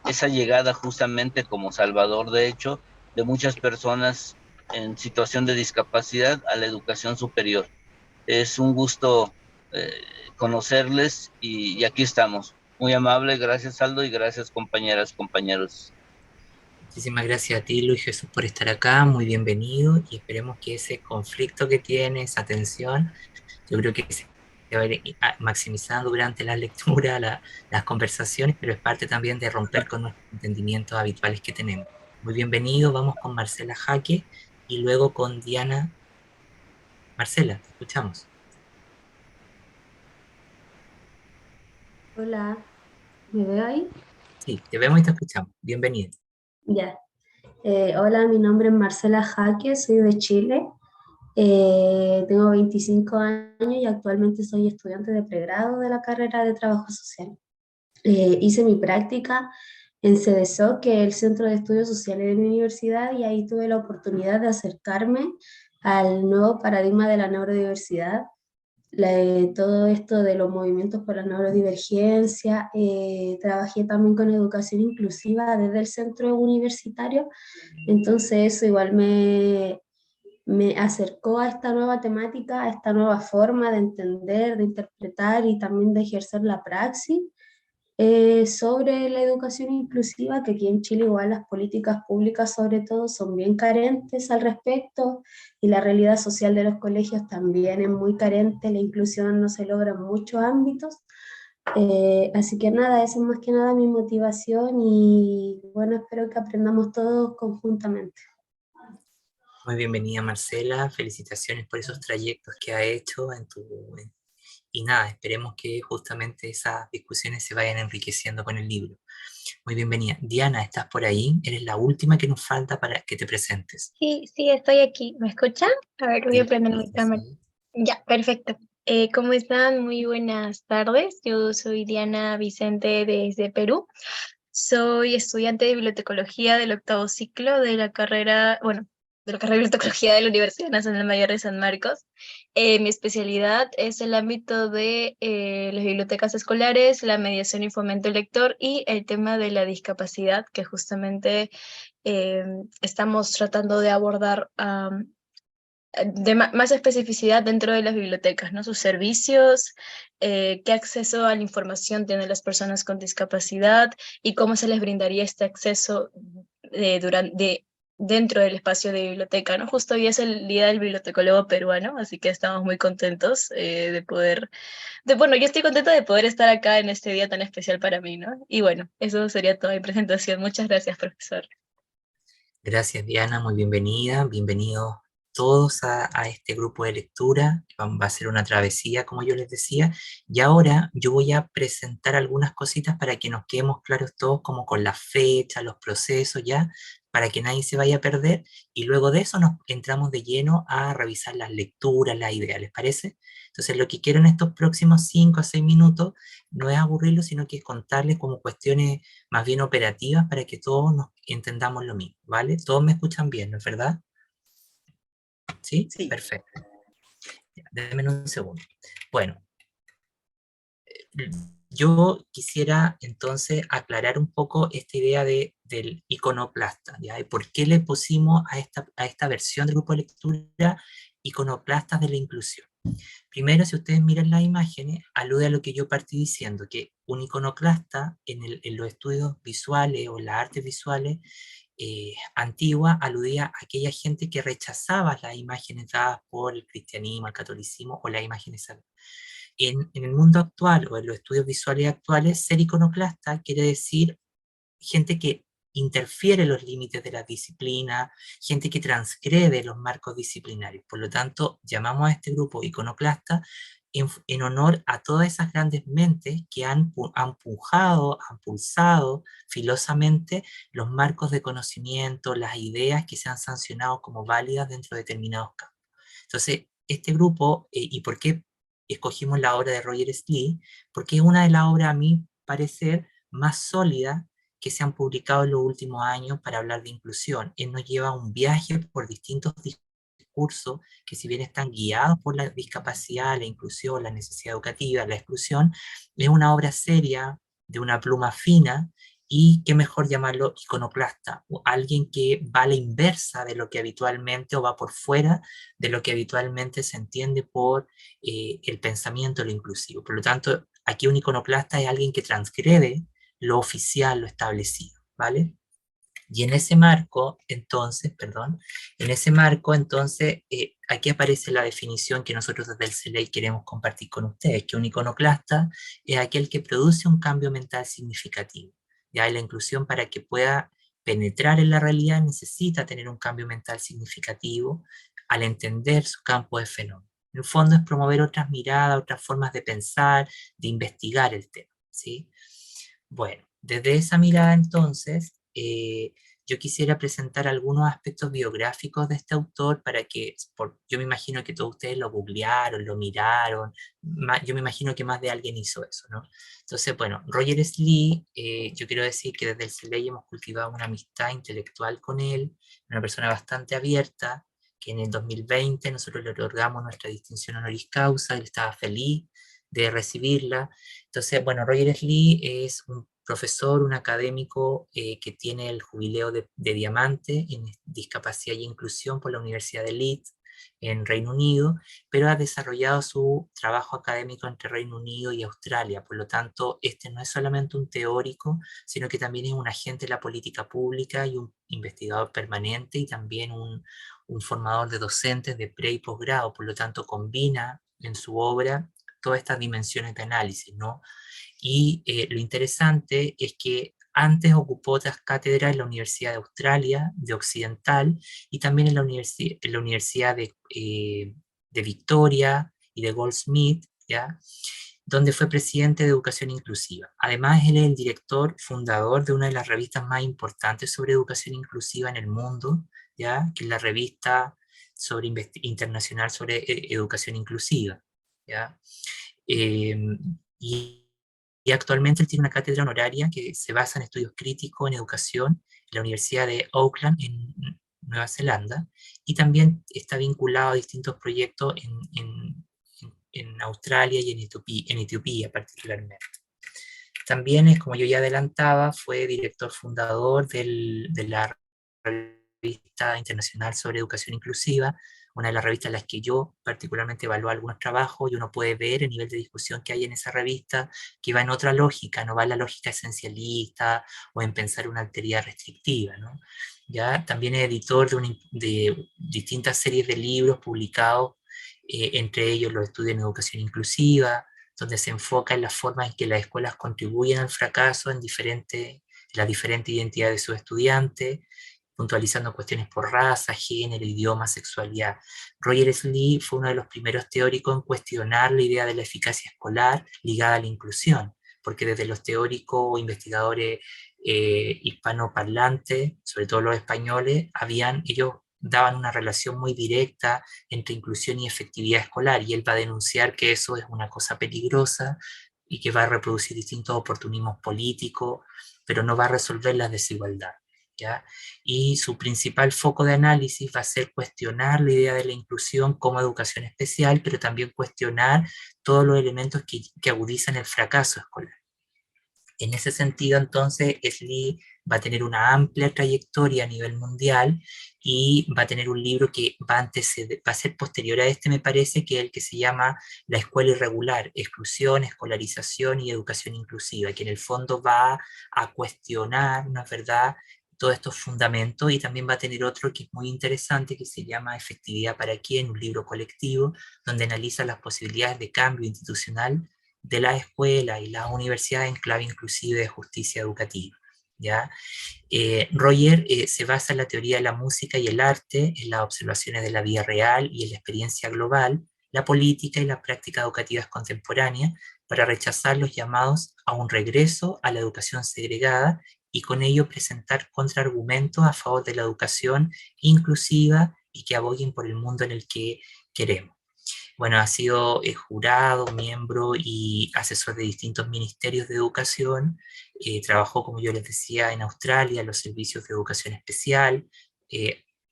esa llegada justamente como Salvador, de hecho, de muchas personas en situación de discapacidad a la educación superior. Es un gusto conocerles y aquí estamos. Muy amable, gracias Aldo y gracias compañeras, compañeros. Muchísimas gracias a ti, Luis Jesús, por estar acá, muy bienvenido y esperemos que ese conflicto que tiene, esa tensión, yo creo que se va a ir maximizando durante la lectura, las conversaciones, pero es parte también de romper con nuestros entendimientos habituales que tenemos. Muy bienvenido, vamos con Marcela Jaque y luego con Diana. Marcela, te escuchamos. Hola, ¿me ve ahí? Sí, te vemos y te escuchamos. Bienvenido. Ya. Hola, mi nombre es Marcela Jaque, soy de Chile. Tengo 25 años y actualmente soy estudiante de pregrado de la carrera de Trabajo Social. Hice mi práctica en CEDESO, que es el Centro de Estudios Sociales de mi universidad, y ahí tuve la oportunidad de acercarme al nuevo paradigma de la neurodiversidad. Todo esto de los movimientos por la neurodivergencia. Trabajé también con educación inclusiva desde el centro universitario, entonces eso igual me acercó a esta nueva temática, a esta nueva forma de entender, de interpretar y también de ejercer la praxis sobre la educación inclusiva, que aquí en Chile igual las políticas públicas sobre todo son bien carentes al respecto, y la realidad social de los colegios también es muy carente, la inclusión no se logra en muchos ámbitos. Así que nada, esa es más que nada mi motivación y bueno, espero que aprendamos todos conjuntamente. Muy bienvenida, Marcela, felicitaciones por esos trayectos que ha hecho y nada, esperemos que justamente esas discusiones se vayan enriqueciendo con el libro. Muy bienvenida. Diana, ¿estás por ahí? Eres la última que nos falta para que te presentes. Sí, estoy aquí. ¿Me escuchan? A ver, voy a prender mi cámara. Sí. Ya, perfecto. ¿Cómo están? Muy buenas tardes. Yo soy Diana Vicente desde Perú. Soy estudiante de bibliotecología del 8º ciclo de la carrera, de bibliotecología de la Universidad Nacional Mayor de San Marcos. Mi especialidad es el ámbito de las bibliotecas escolares, la mediación y fomento lector y el tema de la discapacidad, que justamente estamos tratando de abordar de más especificidad dentro de las bibliotecas, ¿no? Sus servicios, qué acceso a la información tienen las personas con discapacidad y cómo se les brindaría este acceso dentro del espacio de biblioteca, ¿no? Justo hoy es el Día del Bibliotecólogo Peruano, así que estamos muy contentos bueno, yo estoy contenta de poder estar acá en este día tan especial para mí, ¿no? Y bueno, eso sería toda mi presentación. Muchas gracias, profesor. Gracias, Diana, muy bienvenida, bienvenidos todos a este grupo de lectura, que va a ser una travesía, como yo les decía, y ahora yo voy a presentar algunas cositas para que nos quedemos claros todos, como con la fecha, los procesos, ya, para que nadie se vaya a perder, y luego de eso nos entramos de lleno a revisar las lecturas, las ideas, ¿les parece? Entonces lo que quiero en estos próximos 5 a 6 minutos no es aburrirlos, sino que es contarles como cuestiones más bien operativas para que todos nos entendamos lo mismo, ¿vale? Todos me escuchan bien, ¿no es verdad? ¿Sí? Sí. Perfecto. Ya, déjenme un segundo. Bueno, yo quisiera entonces aclarar un poco esta idea del iconoclasta, ¿ya? Y por qué le pusimos a esta versión del grupo de lectura iconoclastas de la inclusión. Primero, si ustedes miran las imágenes, alude a lo que yo partí diciendo, que un iconoclasta en los estudios visuales o las artes visuales antiguas aludía a aquella gente que rechazaba las imágenes dadas por el cristianismo, el catolicismo o las imágenes sagradas. En el mundo actual o en los estudios visuales actuales, ser iconoclasta quiere decir gente que interfiere los límites de la disciplina, gente que transgrede los marcos disciplinarios. Por lo tanto, llamamos a este grupo iconoclasta en honor a todas esas grandes mentes que han pujado, han pulsado filosamente los marcos de conocimiento, las ideas que se han sancionado como válidas dentro de determinados campos. Entonces, este grupo, ¿y por qué escogimos la obra de Roger Slee? Porque es una de las obras, a mi parecer, más sólidas que se han publicado en los últimos años para hablar de inclusión. Él nos lleva un viaje por distintos discursos que, si bien están guiados por la discapacidad, la inclusión, la necesidad educativa, la exclusión, es una obra seria, de una pluma fina, y qué mejor llamarlo iconoclasta, o alguien que va a la inversa de lo que habitualmente, o va por fuera de lo que habitualmente se entiende por el pensamiento lo inclusivo. Por lo tanto, aquí un iconoclasta es alguien que transgrede lo oficial, lo establecido, ¿vale? Y en ese marco, entonces, aquí aparece la definición que nosotros desde el CELEI queremos compartir con ustedes, que un iconoclasta es aquel que produce un cambio mental significativo. Ya, y la inclusión, para que pueda penetrar en la realidad, necesita tener un cambio mental significativo al entender su campo de fenómeno. En el fondo es promover otras miradas, otras formas de pensar, de investigar el tema, ¿sí? Bueno, desde esa mirada entonces, yo quisiera presentar algunos aspectos biográficos de este autor para que, yo me imagino que todos ustedes lo googlearon, lo miraron, yo me imagino que más de alguien hizo eso, ¿no? Entonces, bueno, Roger Slee, yo quiero decir que desde el CELEI hemos cultivado una amistad intelectual con él, una persona bastante abierta, que en el 2020 nosotros le otorgamos nuestra distinción honoris causa, él estaba feliz de recibirla. Entonces, bueno, Roger Slee es un profesor, un académico que tiene el jubileo de diamante en discapacidad y inclusión por la Universidad de Leeds en Reino Unido, pero ha desarrollado su trabajo académico entre Reino Unido y Australia. Por lo tanto, este no es solamente un teórico, sino que también es un agente de la política pública y un investigador permanente, y también un formador de docentes de pre y posgrado. Por lo tanto, combina en su obra todas estas dimensiones de análisis, ¿no? Y lo interesante es que antes ocupó otras cátedras en la Universidad de Australia, de Occidental, y también en la Universidad de Victoria y de Goldsmith, ¿ya? Donde fue presidente de Educación Inclusiva. Además, él es el director fundador de una de las revistas más importantes sobre educación inclusiva en el mundo, ¿ya? Que es la revista internacional sobre educación inclusiva, ¿ya? Y actualmente él tiene una cátedra honoraria que se basa en estudios críticos en educación en la Universidad de Auckland, en Nueva Zelanda, y también está vinculado a distintos proyectos en en Australia y en Etiopía particularmente. También, como yo ya adelantaba, fue director fundador de la Revista Internacional sobre Educación Inclusiva, una de las revistas en las que yo particularmente evalúo algunos trabajos, y uno puede ver el nivel de discusión que hay en esa revista, que va en otra lógica, no va en la lógica esencialista o en pensar una alteridad restrictiva, ¿no? ¿Ya? También es editor de distintas series de libros publicados, entre ellos los estudios en educación inclusiva, donde se enfoca en las formas en que las escuelas contribuyen al fracaso en la diferente identidad de sus estudiantes, puntualizando cuestiones por raza, género, idioma, sexualidad. Roger Slee fue uno de los primeros teóricos en cuestionar la idea de la eficacia escolar ligada a la inclusión, porque desde los teóricos o investigadores hispanoparlantes, sobre todo los españoles, ellos daban una relación muy directa entre inclusión y efectividad escolar, y él va a denunciar que eso es una cosa peligrosa y que va a reproducir distintos oportunismos políticos, pero no va a resolver la desigualdad, ¿ya? Y su principal foco de análisis va a ser cuestionar la idea de la inclusión como educación especial, pero también cuestionar todos los elementos que agudizan el fracaso escolar. En ese sentido, entonces, Slee va a tener una amplia trayectoria a nivel mundial y va a tener un libro que va a ser posterior a este, me parece, que es el que se llama La Escuela Irregular, Exclusión, Escolarización y Educación Inclusiva, que en el fondo va a cuestionar, ¿no es verdad?, todos estos fundamentos, y también va a tener otro que es muy interesante, que se llama Efectividad para quién, un libro colectivo, donde analiza las posibilidades de cambio institucional de la escuela y las universidades en clave inclusive de justicia educativa, ¿ya? Roger se basa en la teoría de la música y el arte, en las observaciones de la vida real y en la experiencia global, la política y las prácticas educativas contemporáneas, para rechazar los llamados a un regreso a la educación segregada y con ello presentar contraargumentos a favor de la educación inclusiva y que aboguen por el mundo en el que queremos. Bueno, ha sido jurado, miembro y asesor de distintos ministerios de educación. Trabajó, como yo les decía, en Australia, en los servicios de educación especial,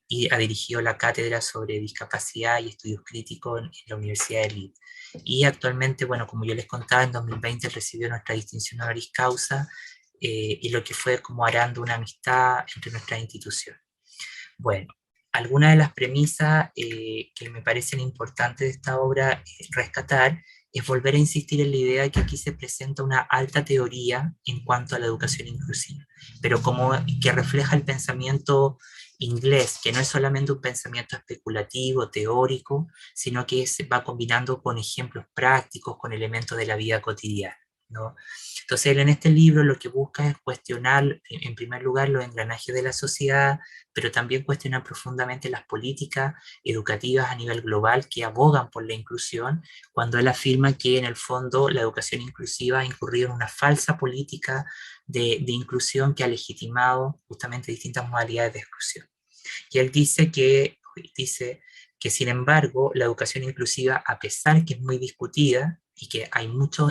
y ha dirigido la cátedra sobre discapacidad y estudios críticos en la Universidad de Leeds. Y actualmente, bueno, como yo les contaba, en 2020 recibió nuestra distinción honoris causa, y lo que fue como arando una amistad entre nuestras instituciones. Bueno, algunas de las premisas que me parecen importantes de esta obra rescatar es volver a insistir en la idea de que aquí se presenta una alta teoría en cuanto a la educación inclusiva, pero como que refleja el pensamiento inglés, que no es solamente un pensamiento especulativo, teórico, sino que se va combinando con ejemplos prácticos, con elementos de la vida cotidiana, ¿no? Entonces él en este libro lo que busca es cuestionar, en primer lugar, los engranajes de la sociedad, pero también cuestionar profundamente las políticas educativas a nivel global que abogan por la inclusión, cuando él afirma que en el fondo la educación inclusiva ha incurrido en una falsa política de inclusión que ha legitimado justamente distintas modalidades de exclusión. Y él dice que sin embargo la educación inclusiva, a pesar que es muy discutida y que hay mucho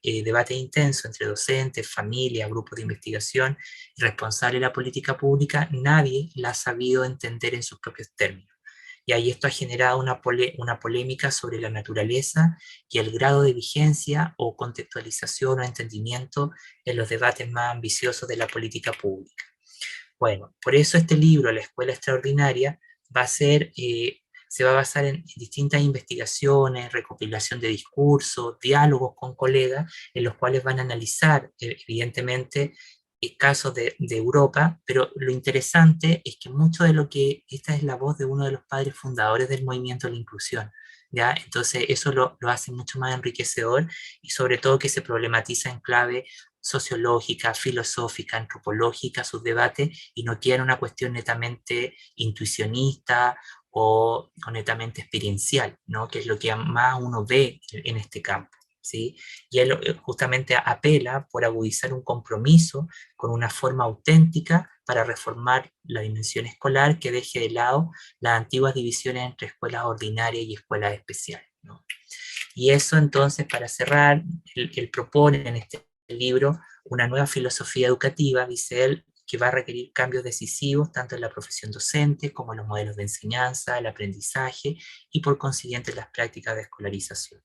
debate intenso entre docentes, familias, grupos de investigación y responsables de la política pública, nadie la ha sabido entender en sus propios términos. Y ahí esto ha generado una polémica sobre la naturaleza y el grado de vigencia o contextualización o entendimiento en los debates más ambiciosos de la política pública. Bueno, por eso este libro, La Escuela Extraordinaria, se va a basar en distintas investigaciones, recopilación de discursos, diálogos con colegas, en los cuales van a analizar, evidentemente, casos de Europa, pero lo interesante es que mucho de lo que, esta es la voz de uno de los padres fundadores del movimiento de la inclusión, ¿ya? Entonces eso lo hace mucho más enriquecedor, y sobre todo que se problematiza en clave sociológica, filosófica, antropológica, sus debates, y no queda una cuestión netamente intuicionista o netamente experiencial, ¿no? Que es lo que más uno ve en este campo, ¿sí? Y él justamente apela por agudizar un compromiso con una forma auténtica para reformar la dimensión escolar que deje de lado las antiguas divisiones entre escuelas ordinarias y escuelas especiales, ¿no? Y eso entonces, para cerrar, él propone en este libro una nueva filosofía educativa, dice él, que va a requerir cambios decisivos tanto en la profesión docente como en los modelos de enseñanza, el aprendizaje y por consiguiente las prácticas de escolarización.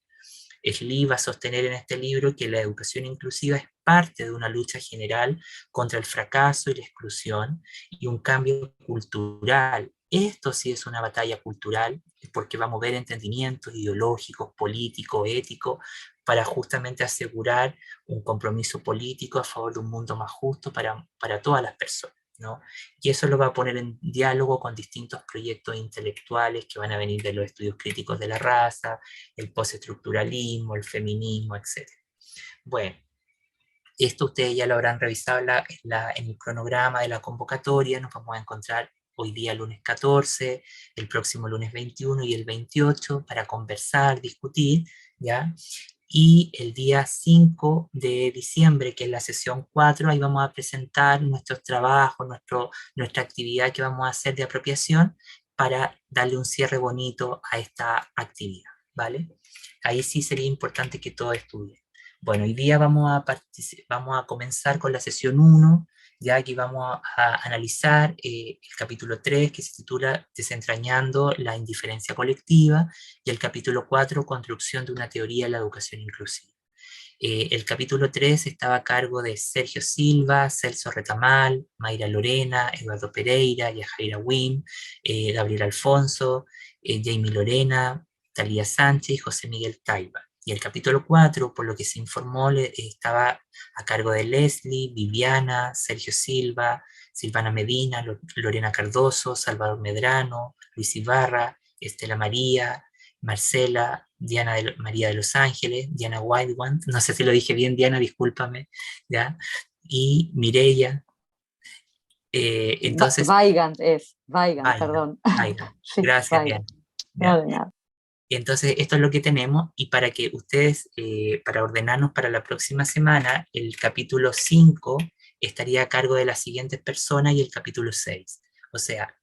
Slee va a sostener en este libro que la educación inclusiva es parte de una lucha general contra el fracaso y la exclusión y un cambio cultural. Esto sí es una batalla cultural, porque va a mover entendimientos ideológicos, políticos, éticos, para justamente asegurar un compromiso político a favor de un mundo más justo para todas las personas, ¿no? Y eso lo va a poner en diálogo con distintos proyectos intelectuales que van a venir de los estudios críticos de la raza, el postestructuralismo, el feminismo, etc. Bueno, esto ustedes ya lo habrán revisado en el cronograma de la convocatoria. Nos vamos a encontrar hoy día lunes 14, el próximo lunes 21 y el 28 para conversar, discutir, ¿ya? Y el día 5 de diciembre, que es la sesión 4, ahí vamos a presentar nuestros trabajos, nuestra actividad que vamos a hacer de apropiación para darle un cierre bonito a esta actividad, ¿vale? Ahí sí sería importante que todos estudien. Bueno, hoy día vamos a comenzar con la sesión 1, ya aquí vamos a analizar el capítulo 3, que se titula Desentrañando la indiferencia colectiva, y el capítulo 4, Construcción de una teoría de la educación inclusiva. El capítulo 3 estaba a cargo de Sergio Silva, Celso Retamal, Mayra Lorena, Eduardo Pereira, Yajaira Wim, Gabriel Alfonso, Jamie Lorena, Talía Sánchez y José Miguel Taiba. Y el capítulo 4, por lo que se informó, estaba a cargo de Leslie, Viviana, Sergio Silva, Silvana Medina, Lorena Cardoso, Salvador Medrano, Luis Ibarra, Estela María, Marcela, Diana María de Los Ángeles, Diana Whitewand, no sé si lo dije bien, Diana, discúlpame, ¿ya? Y Mireia. Entonces... Weigand, perdón. Weigand. Sí, Gracias, Weigand. Diana. No, de nada. Entonces, esto es lo que tenemos, y para que ustedes, para ordenarnos para la próxima semana, el capítulo 5 estaría a cargo de las siguientes personas y el capítulo 6. O sea,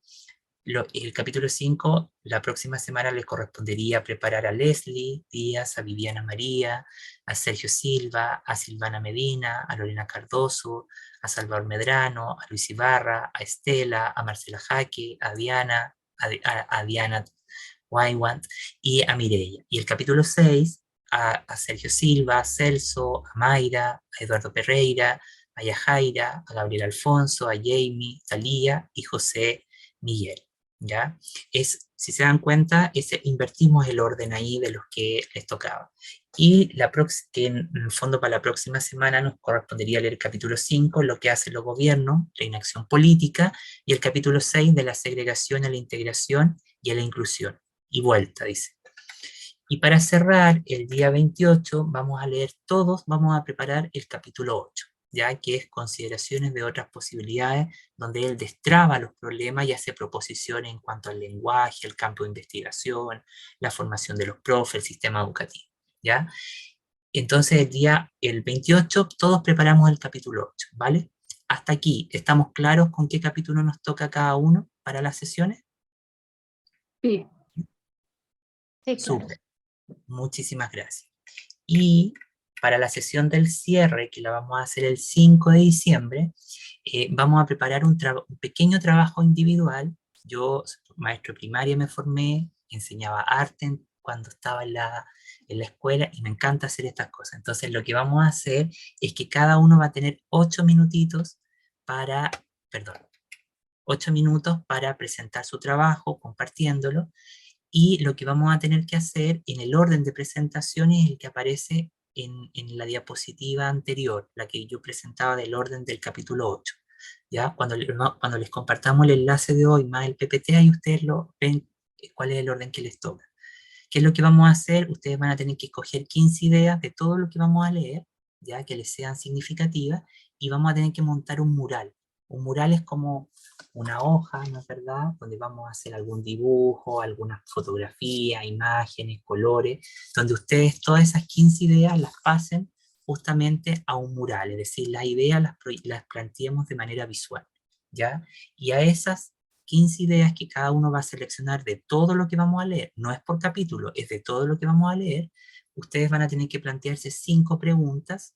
el capítulo 5, la próxima semana le correspondería preparar a Leslie Díaz, a Viviana María, a Sergio Silva, a Silvana Medina, a Lorena Cardoso, a Salvador Medrano, a Luis Ibarra, a Estela, a Marcela Jaque, a Diana, a Diana Waiwant y a Mireia. Y el capítulo 6, a Sergio Silva, a Celso, a Mayra, a Eduardo Pereira, a Yajaira, a Gabriel Alfonso, a Jamie, Talía y José Miguel. ¿Ya? Si se dan cuenta, invertimos el orden ahí de los que les tocaba. Y que en el fondo para la próxima semana nos correspondería leer el capítulo 5, lo que hacen los gobiernos, la inacción política, y el capítulo 6 de la segregación a la integración y a la inclusión. Y vuelta, dice. Y para cerrar, el día 28 vamos a preparar el capítulo 8, ya que es consideraciones de otras posibilidades, donde él destraba los problemas y hace proposiciones en cuanto al lenguaje, el campo de investigación, la formación de los profes, el sistema educativo, ¿ya? Entonces el 28 todos preparamos el capítulo 8, ¿vale? Hasta aquí, ¿estamos claros con qué capítulo nos toca cada uno para las sesiones? Sí. Sí, claro. Súper. Muchísimas gracias. Y para la sesión del cierre, que la vamos a hacer el 5 de diciembre, vamos a preparar un pequeño trabajo individual. Yo, maestro de primaria, me formé, enseñaba arte cuando estaba en la escuela, y me encanta hacer estas cosas. Entonces lo que vamos a hacer es que cada uno va a tener 8 minutos para presentar su trabajo, compartiéndolo. Y lo que vamos a tener que hacer en el orden de presentación es el que aparece en la diapositiva anterior, la que yo presentaba del orden del capítulo 8. ¿Ya? Cuando les compartamos el enlace de hoy más el PPT, ahí ustedes lo ven cuál es el orden que les toca. ¿Qué es lo que vamos a hacer? Ustedes van a tener que escoger 15 ideas de todo lo que vamos a leer, ya que les sean significativas, y vamos a tener que montar un mural. Un mural es como una hoja, ¿no es verdad?, donde vamos a hacer algún dibujo, alguna fotografía, imágenes, colores, donde ustedes todas esas 15 ideas las pasen justamente a un mural, es decir, las ideas las planteemos de manera visual, ¿ya? Y a esas 15 ideas que cada uno va a seleccionar de todo lo que vamos a leer, no es por capítulo, es de todo lo que vamos a leer, ustedes van a tener que plantearse 5 preguntas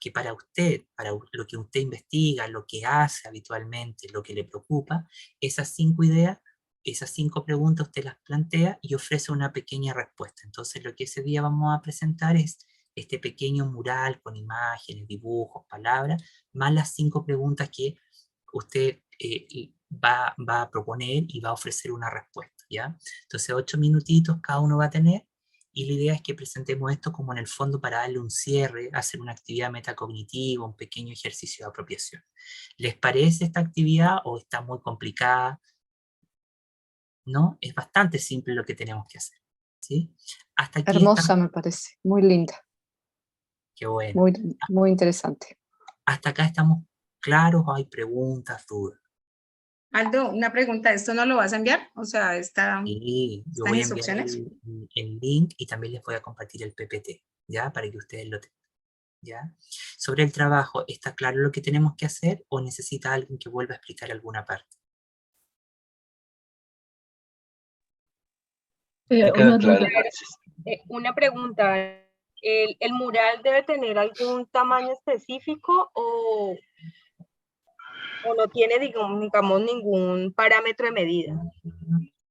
que para usted, para lo que usted investiga, lo que hace habitualmente, lo que le preocupa, esas 5 ideas esas 5 preguntas usted las plantea y ofrece una pequeña respuesta. Entonces lo que ese día vamos a presentar es este pequeño mural con imágenes, dibujos, palabras, más las 5 preguntas que usted va a proponer y va a ofrecer una respuesta, ¿ya? Entonces 8 minutitos cada uno va a tener, y la idea es que presentemos esto como en el fondo para darle un cierre, hacer una actividad metacognitiva, un pequeño ejercicio de apropiación. ¿Les parece esta actividad o está muy complicada? No, es bastante simple lo que tenemos que hacer, ¿sí? Hasta aquí Hermosa me parece, muy linda, qué bueno. muy interesante. ¿Hasta acá estamos claros o hay preguntas, dudas? Aldo, una pregunta, ¿esto no lo vas a enviar? O sea, Sí, yo ¿están voy a enviar instrucciones? el link y también les voy a compartir el PPT, ¿ya? Para que ustedes lo tengan, ¿ya? Sobre el trabajo, ¿está claro lo que tenemos que hacer o necesita alguien que vuelva a explicar alguna parte? Me queda claro. Una pregunta, ¿el mural debe tener algún tamaño específico o no tiene, digamos, ningún parámetro de medida?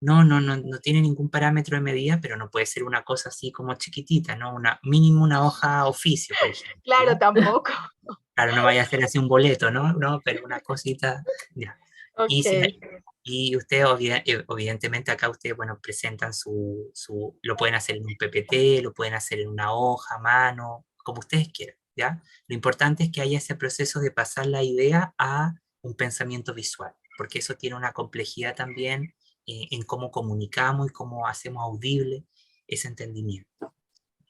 No tiene ningún parámetro de medida, pero no puede ser una cosa así como chiquitita, ¿no? Mínimo una hoja oficio, por ejemplo. Claro, ¿ya? tampoco. Claro, no vaya a ser así un boleto, ¿no? No, pero una cosita, ya. Okay. Y ustedes, evidentemente acá ustedes, bueno, presentan lo pueden hacer en un PPT, lo pueden hacer en una hoja, a mano, como ustedes quieran, ¿ya? Lo importante es que haya ese proceso de pasar la idea a un pensamiento visual, porque eso tiene una complejidad también en cómo comunicamos y cómo hacemos audible ese entendimiento.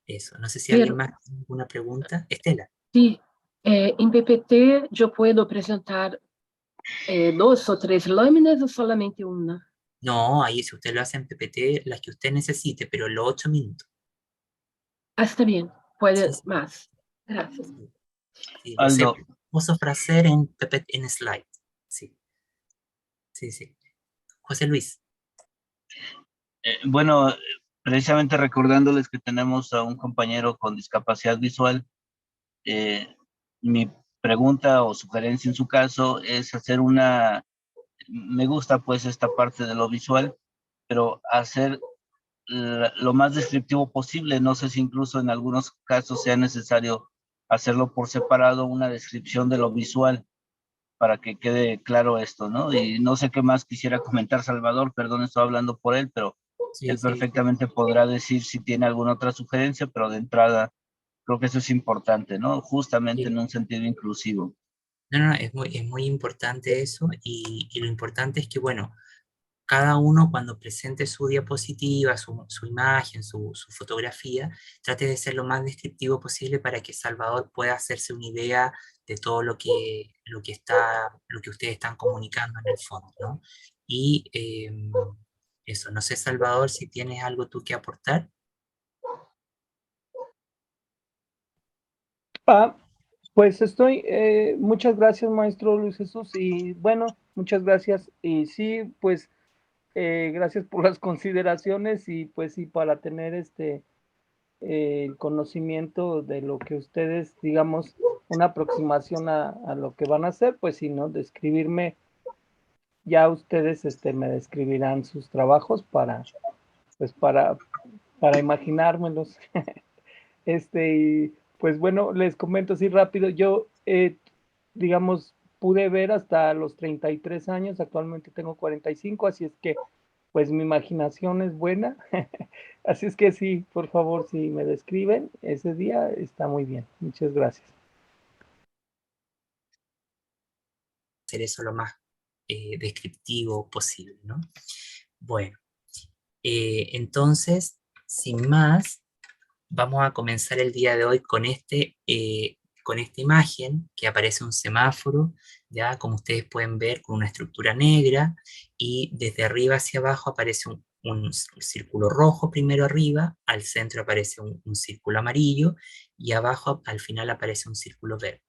Eso, no sé si alguien más tiene alguna pregunta. Estela. Sí, en PPT yo puedo presentar 2 o 3 láminas o solamente una. No, ahí si usted lo hace en PPT, las que usted necesite, pero los 8 minutos. Ah, está bien, puede Sí, más. Gracias. sí, lo sé. Aldo, Vamos a ofrecer en PPT, en slide. Sí, sí, sí. José Luis. bueno, precisamente recordándoles que tenemos a un compañero con discapacidad visual, mi pregunta o sugerencia en su caso es hacer me gusta pues esta parte de lo visual, pero hacer lo más descriptivo posible. No sé si incluso en algunos casos sea necesario hacerlo por separado, una descripción de lo visual, para que quede claro esto, ¿no? Y no sé qué más quisiera comentar Salvador, perdón, estoy hablando por él, pero Sí, él sí. perfectamente podrá decir si tiene alguna otra sugerencia, pero de entrada creo que eso es importante, ¿no? Justamente en Sí. un sentido inclusivo. No, es muy importante eso, y lo importante es que, bueno, cada uno cuando presente su diapositiva, su imagen, su fotografía, trate de ser lo más descriptivo posible para que Salvador pueda hacerse una idea de todo lo que ustedes están comunicando en el fondo, ¿no? Y eso, no sé, Salvador, si tienes algo tú que aportar. Pues muchas gracias, maestro Luis Jesús, y bueno, muchas gracias, y sí, pues gracias por las consideraciones, y pues sí, para tener el conocimiento de lo que ustedes, digamos, una aproximación a lo que van a hacer, pues sí, ¿no? Describirme, ya ustedes me describirán sus trabajos pues para imaginármelos. Y pues bueno, les comento así rápido, yo, digamos, pude ver hasta los 33 años, actualmente tengo 45, así es que pues mi imaginación es buena, así es que sí, por favor, si me describen ese día, está muy bien, muchas gracias. Hacer eso lo más descriptivo posible, ¿no? Bueno, entonces, sin más, vamos a comenzar el día de hoy con esta imagen que aparece un semáforo, ya como ustedes pueden ver, con una estructura negra, y desde arriba hacia abajo aparece un círculo rojo primero arriba, al centro aparece un círculo amarillo, y abajo al final aparece un círculo verde.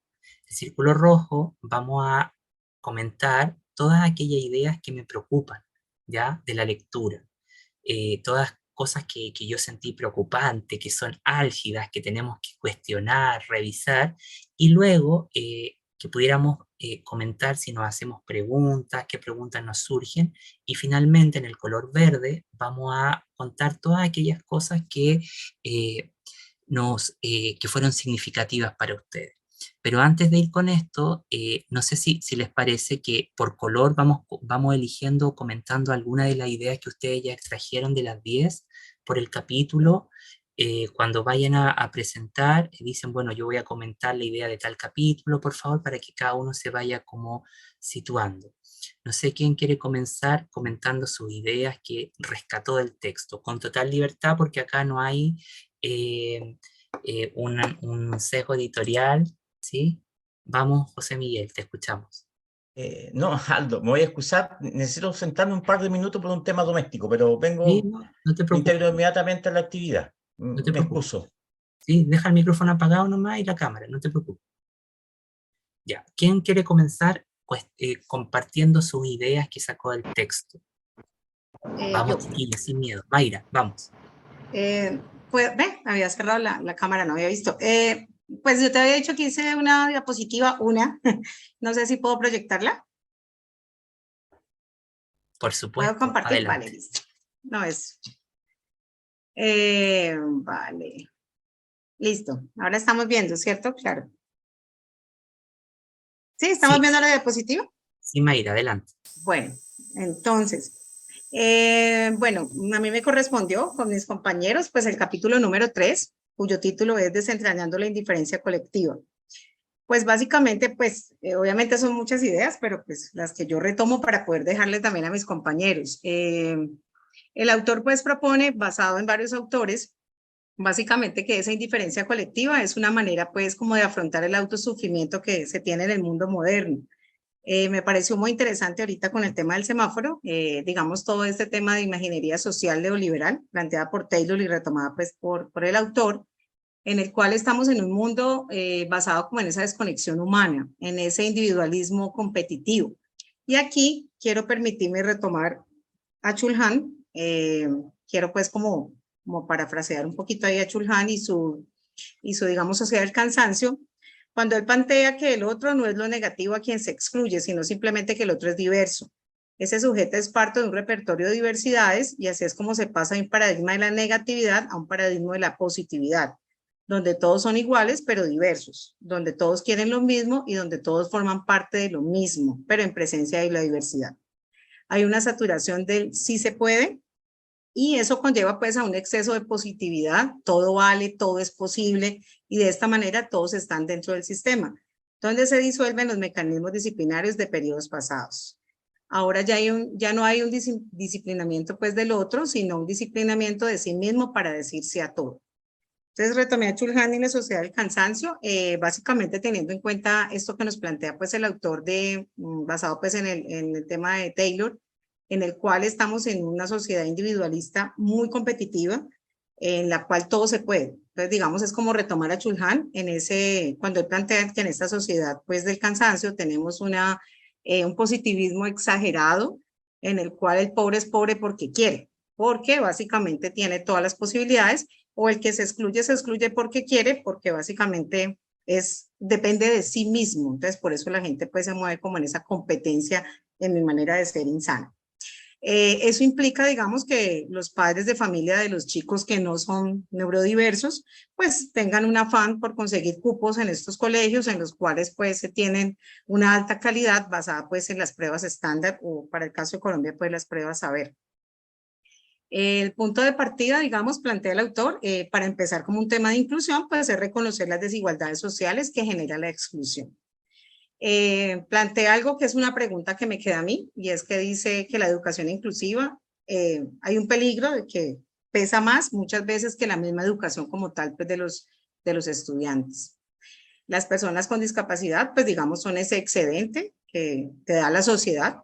El círculo rojo vamos a comentar todas aquellas ideas que me preocupan, ¿ya? De la lectura. Todas cosas que yo sentí preocupante, que son álgidas, que tenemos que cuestionar, revisar, y luego que pudiéramos comentar si nos hacemos preguntas, qué preguntas nos surgen, y finalmente en el color verde vamos a contar todas aquellas cosas que, que fueron significativas para ustedes. Pero antes de ir con esto, no sé si les parece que por color vamos eligiendo, comentando alguna de las ideas que ustedes ya extrajeron de las 10 por el capítulo. Cuando vayan a presentar, dicen, bueno, yo voy a comentar la idea de tal capítulo, por favor, para que cada uno se vaya como situando. No sé quién quiere comenzar comentando sus ideas que rescató del texto, con total libertad, porque acá no hay un sesgo editorial, ¿sí? Vamos, José Miguel, te escuchamos. No, Aldo, me voy a excusar, necesito sentarme un par de minutos por un tema doméstico, pero vengo, Sí, no te me preocupes. integro inmediatamente a la actividad. No te Me preocupes. excuso. Sí, deja el micrófono apagado nomás y la cámara, no te preocupes. Ya, ¿quién quiere comenzar pues, compartiendo sus ideas que sacó del texto? Vamos, chiquilla, sin miedo. Mayra, vamos. Pues, había cerrado la cámara, no había visto. Pues yo te había dicho que hice una diapositiva, no sé si puedo proyectarla. Por supuesto. ¿Puedo compartir? Adelante. Vale, listo. No es. Vale. Listo. Ahora estamos viendo, ¿cierto? Claro. ¿Sí? ¿Estamos viendo la diapositiva? Sí, Mayra, adelante. Bueno, entonces, bueno, a mí me correspondió con mis compañeros, pues el capítulo número 3, cuyo título es Desentrañando la indiferencia colectiva. Pues básicamente, pues obviamente son muchas ideas, pero pues las que yo retomo para poder dejarle también a mis compañeros. El autor pues propone, basado en varios autores, básicamente que esa indiferencia colectiva es una manera pues como de afrontar el autosufrimiento que se tiene en el mundo moderno. Me pareció muy interesante ahorita con el tema del semáforo, digamos todo este tema de imaginería social neoliberal planteada por Taylor y retomada pues por el autor, en el cual estamos en un mundo basado como en esa desconexión humana, en ese individualismo competitivo. Y aquí quiero permitirme retomar a Chulhan, quiero pues como parafrasear un poquito ahí a Chulhan y su digamos sociedad del cansancio, cuando él plantea que el otro no es lo negativo a quien se excluye, sino simplemente que el otro es diverso. Ese sujeto es parte de un repertorio de diversidades y así es como se pasa de un paradigma de la negatividad a un paradigma de la positividad, donde todos son iguales pero diversos, donde todos quieren lo mismo y donde todos forman parte de lo mismo, pero en presencia de la diversidad. Hay una saturación del sí se puede, y eso conlleva pues a un exceso de positividad, todo vale, todo es posible, y de esta manera todos están dentro del sistema, donde se disuelven los mecanismos disciplinarios de periodos pasados. Ahora ya no hay un disciplinamiento pues del otro, sino un disciplinamiento de sí mismo para decir sí a todo. Entonces retomé a Chulhan y la sociedad del cansancio, básicamente teniendo en cuenta esto que nos plantea pues el autor basado pues en el tema de Taylor, en el cual estamos en una sociedad individualista muy competitiva, en la cual todo se puede. Entonces, digamos, es como retomar a Chulhan cuando él plantea que en esta sociedad pues del cansancio tenemos un positivismo exagerado, en el cual el pobre es pobre porque quiere, porque básicamente tiene todas las posibilidades, o el que se excluye porque quiere, porque básicamente depende de sí mismo. Entonces, por eso la gente pues se mueve como en esa competencia, en mi manera de ser insana. Eso implica, digamos, que los padres de familia de los chicos que no son neurodiversos, pues tengan un afán por conseguir cupos en estos colegios en los cuales pues se tienen una alta calidad basada pues en las pruebas estándar o para el caso de Colombia pues las pruebas saber. El punto de partida, digamos, plantea el autor, para empezar como un tema de inclusión, pues es reconocer las desigualdades sociales que genera la exclusión. Plantea algo que es una pregunta que me queda a mí, y es que dice que la educación inclusiva, hay un peligro de que pesa más muchas veces que la misma educación como tal pues, de los estudiantes. Las personas con discapacidad, pues digamos, son ese excedente que te da la sociedad.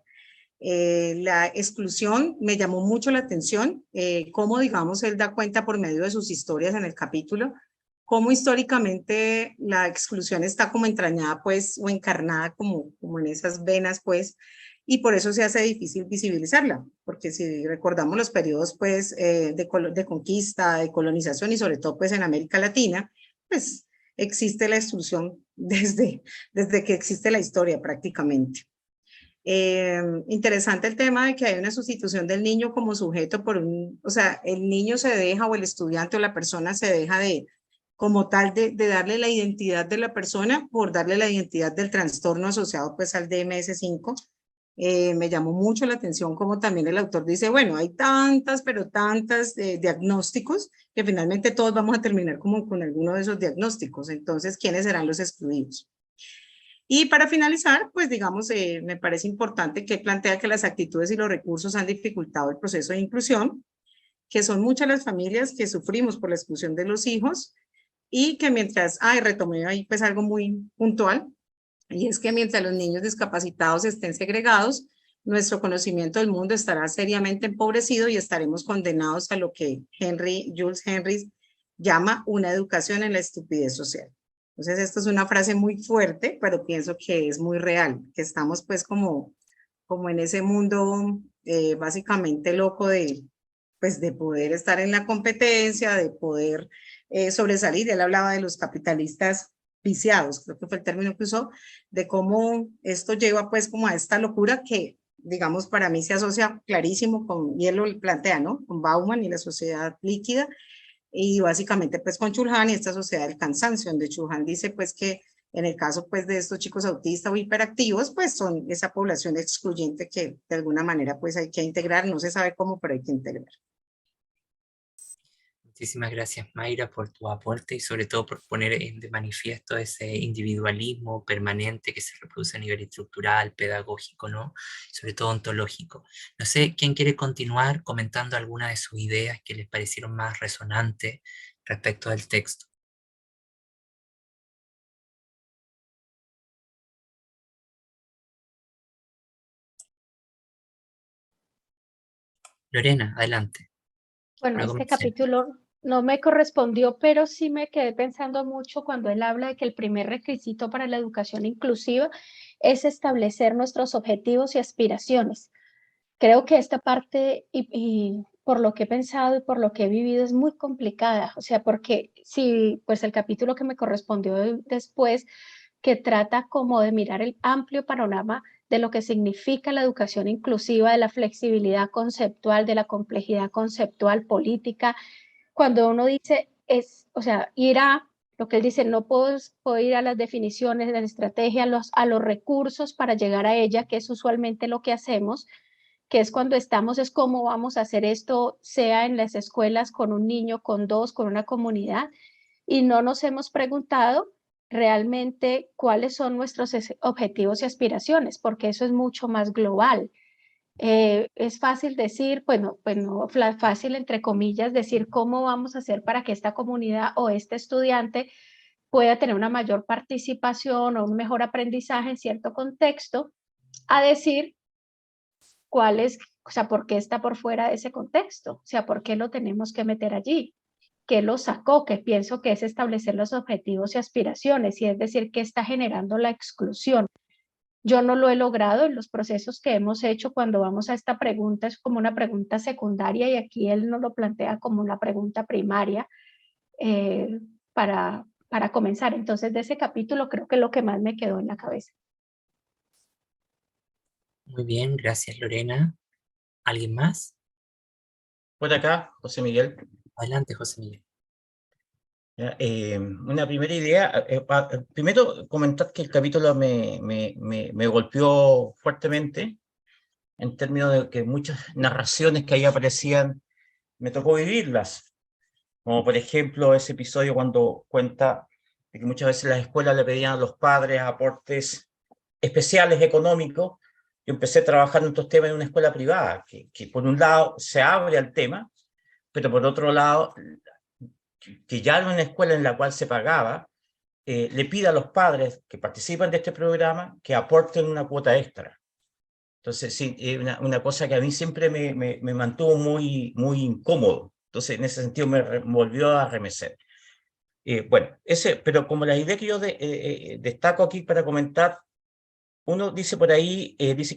La exclusión me llamó mucho la atención, cómo digamos él da cuenta por medio de sus historias en el capítulo, cómo históricamente la exclusión está como entrañada pues o encarnada como en esas venas pues, y por eso se hace difícil visibilizarla, porque si recordamos los periodos pues de conquista, de colonización y sobre todo pues en América Latina, pues existe la exclusión desde que existe la historia prácticamente. Interesante el tema de que hay una sustitución del niño como sujeto por o sea, el niño se deja, o el estudiante o la persona se deja como tal de darle la identidad de la persona por darle la identidad del trastorno asociado pues al DMS5. Me llamó mucho la atención como también el autor dice, bueno, hay tantas, pero tantas diagnósticos que finalmente todos vamos a terminar como con alguno de esos diagnósticos. Entonces, ¿quiénes serán los excluidos? Y para finalizar, pues digamos, me parece importante que plantea que las actitudes y los recursos han dificultado el proceso de inclusión, que son muchas las familias que sufrimos por la exclusión de los hijos y que mientras, retomé ahí pues algo muy puntual, y es que mientras los niños discapacitados estén segregados, nuestro conocimiento del mundo estará seriamente empobrecido y estaremos condenados a lo que Jules Henry llama una educación en la estupidez social. Entonces, esto es una frase muy fuerte, pero pienso que es muy real, que estamos pues como en ese mundo básicamente loco de poder estar en la competencia, de poder sobresalir. Él hablaba de los capitalistas viciados, creo que fue el término que usó, de cómo esto lleva pues como a esta locura que, digamos, para mí se asocia clarísimo con, y él lo plantea, ¿no? Con Bauman y la sociedad líquida, y básicamente pues con Chulhan y esta sociedad del cansancio, donde Chulhan dice pues que en el caso pues de estos chicos autistas o hiperactivos, pues son esa población excluyente que de alguna manera pues hay que integrar, no se sabe cómo, pero hay que integrar. Muchísimas gracias, Mayra, por tu aporte y sobre todo por poner de manifiesto ese individualismo permanente que se reproduce a nivel estructural, pedagógico, ¿no? Sobre todo ontológico. No sé, ¿quién quiere continuar comentando alguna de sus ideas que les parecieron más resonantes respecto del texto? Lorena, adelante. Bueno, este capítulo no me correspondió, pero sí me quedé pensando mucho cuando él habla de que el primer requisito para la educación inclusiva es establecer nuestros objetivos y aspiraciones. Creo que esta parte, y por lo que he pensado y por lo que he vivido, es muy complicada. O sea, porque si, pues el capítulo que me correspondió después, que trata como de mirar el amplio panorama de lo que significa la educación inclusiva, de la flexibilidad conceptual, de la complejidad conceptual política. Cuando uno dice, o sea, ir a, lo que él dice, no puedo ir a las definiciones de la estrategia, a los recursos para llegar a ella, que es usualmente lo que hacemos, que es cuando estamos, es cómo vamos a hacer esto, sea en las escuelas, con un niño, con dos, con una comunidad, y no nos hemos preguntado realmente cuáles son nuestros objetivos y aspiraciones, porque eso es mucho más global. Es fácil decir, bueno, fácil entre comillas, decir cómo vamos a hacer para que esta comunidad o este estudiante pueda tener una mayor participación o un mejor aprendizaje en cierto contexto, a decir cuál es, o sea, por qué está por fuera de ese contexto, o sea, por qué lo tenemos que meter allí. ¿Qué lo sacó? Que pienso que es establecer los objetivos y aspiraciones, y es decir, qué está generando la exclusión. Yo no lo he logrado en los procesos que hemos hecho cuando vamos a esta pregunta, es como una pregunta secundaria y aquí él nos lo plantea como una pregunta primaria para comenzar. Entonces, de ese capítulo creo que es lo que más me quedó en la cabeza. Muy bien, gracias Lorena. ¿Alguien más? Por acá, José Miguel. Adelante, José Miguel. Una primera idea, primero comentar que el capítulo me golpeó fuertemente en términos de que muchas narraciones que ahí aparecían me tocó vivirlas, como por ejemplo ese episodio cuando cuenta de que muchas veces las escuelas le pedían a los padres aportes especiales económicos. Yo empecé a trabajar en estos temas en una escuela privada, que por un lado se abre al tema, pero por otro lado, que ya en una escuela en la cual se pagaba, le pide a los padres que participan de este programa que aporten una cuota extra. Entonces, sí, una cosa que a mí siempre me mantuvo muy incómodo. Entonces, en ese sentido me volvió a arremecer. Bueno, pero como la idea que yo destaco aquí para comentar, uno dice por ahí, dice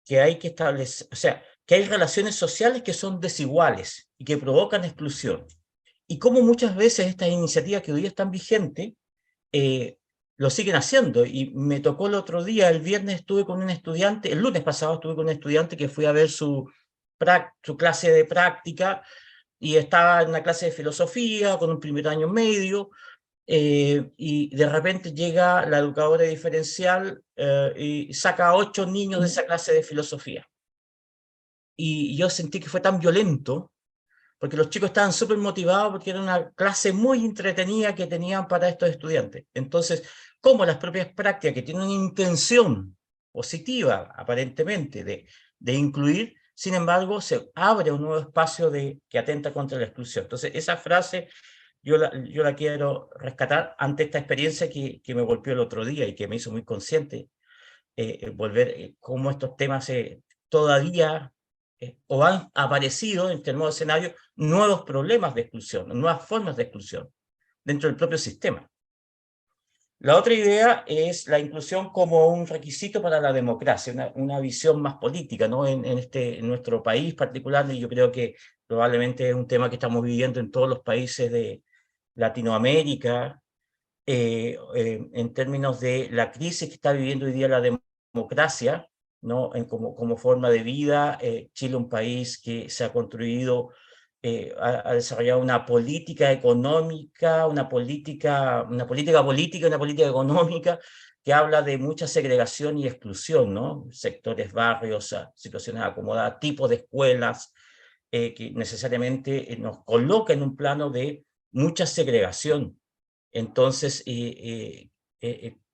que hay que establecer, o sea, que hay relaciones sociales que son desiguales y que provocan exclusión. y cómo muchas veces estas iniciativas que hoy día están vigentes lo siguen haciendo. Y me tocó el otro día, el viernes estuve con un estudiante, el lunes pasado estuve con un estudiante que fui a ver su clase de práctica, y estaba en una clase de filosofía con un primer año medio, y de repente llega la educadora diferencial y saca a 8 niños de esa clase de filosofía. Y yo sentí que fue tan violento, porque los chicos estaban súper motivados, porque era una clase muy entretenida que tenían para estos estudiantes. Entonces, como las propias prácticas que tienen una intención positiva, aparentemente, de incluir, sin embargo, se abre un nuevo espacio que atenta contra la exclusión. Entonces, esa frase yo la quiero rescatar ante esta experiencia que me golpeó el otro día y que me hizo muy consciente, volver cómo estos temas todavía o han aparecido en este nuevo escenario nuevos problemas de exclusión, nuevas formas de exclusión dentro del propio sistema. La otra idea es la inclusión como un requisito para la democracia, una visión más política, ¿no? En nuestro país particular, y yo creo que probablemente es un tema que estamos viviendo en todos los países de Latinoamérica, en términos de la crisis que está viviendo hoy día la democracia, ¿no? Como forma de vida. Chile, un país que se ha construido, ha desarrollado una política económica, una política política, una política económica que habla de mucha segregación y exclusión, ¿no? Sectores, barrios, situaciones acomodadas, tipos de escuelas, que necesariamente nos coloca en un plano de mucha segregación. Entonces,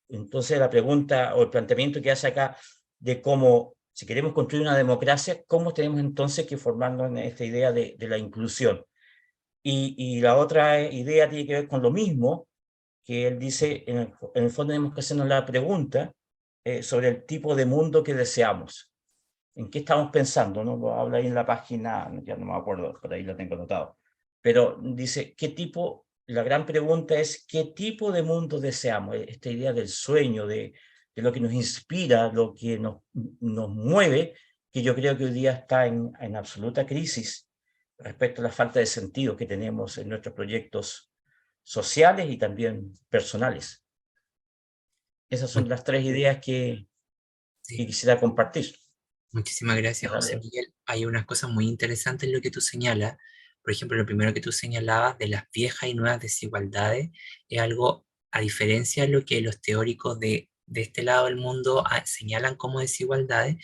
entonces la pregunta o el planteamiento que hace acá de cómo, si queremos construir una democracia, ¿cómo tenemos entonces que formarnos en esta idea de la inclusión? Y la otra idea tiene que ver con lo mismo, que él dice, en el fondo tenemos que hacernos la pregunta sobre el tipo de mundo que deseamos. ¿En qué estamos pensando? ¿No? Lo habla ahí en la página, ya no me acuerdo, por ahí lo tengo anotado. Pero dice, la gran pregunta es, ¿qué tipo de mundo deseamos? Esta idea del sueño, de lo que nos inspira, lo que nos mueve, que yo creo que hoy día está en absoluta crisis respecto a la falta de sentido que tenemos en nuestros proyectos sociales y también personales. Esas son las 3 ideas que quisiera compartir. Muchísimas gracias, José Miguel. Hay unas cosas muy interesantes en lo que tú señalas. Por ejemplo, lo primero que tú señalabas de las viejas y nuevas desigualdades es algo, a diferencia de lo que los teóricos de este lado del mundo señalan como desigualdades,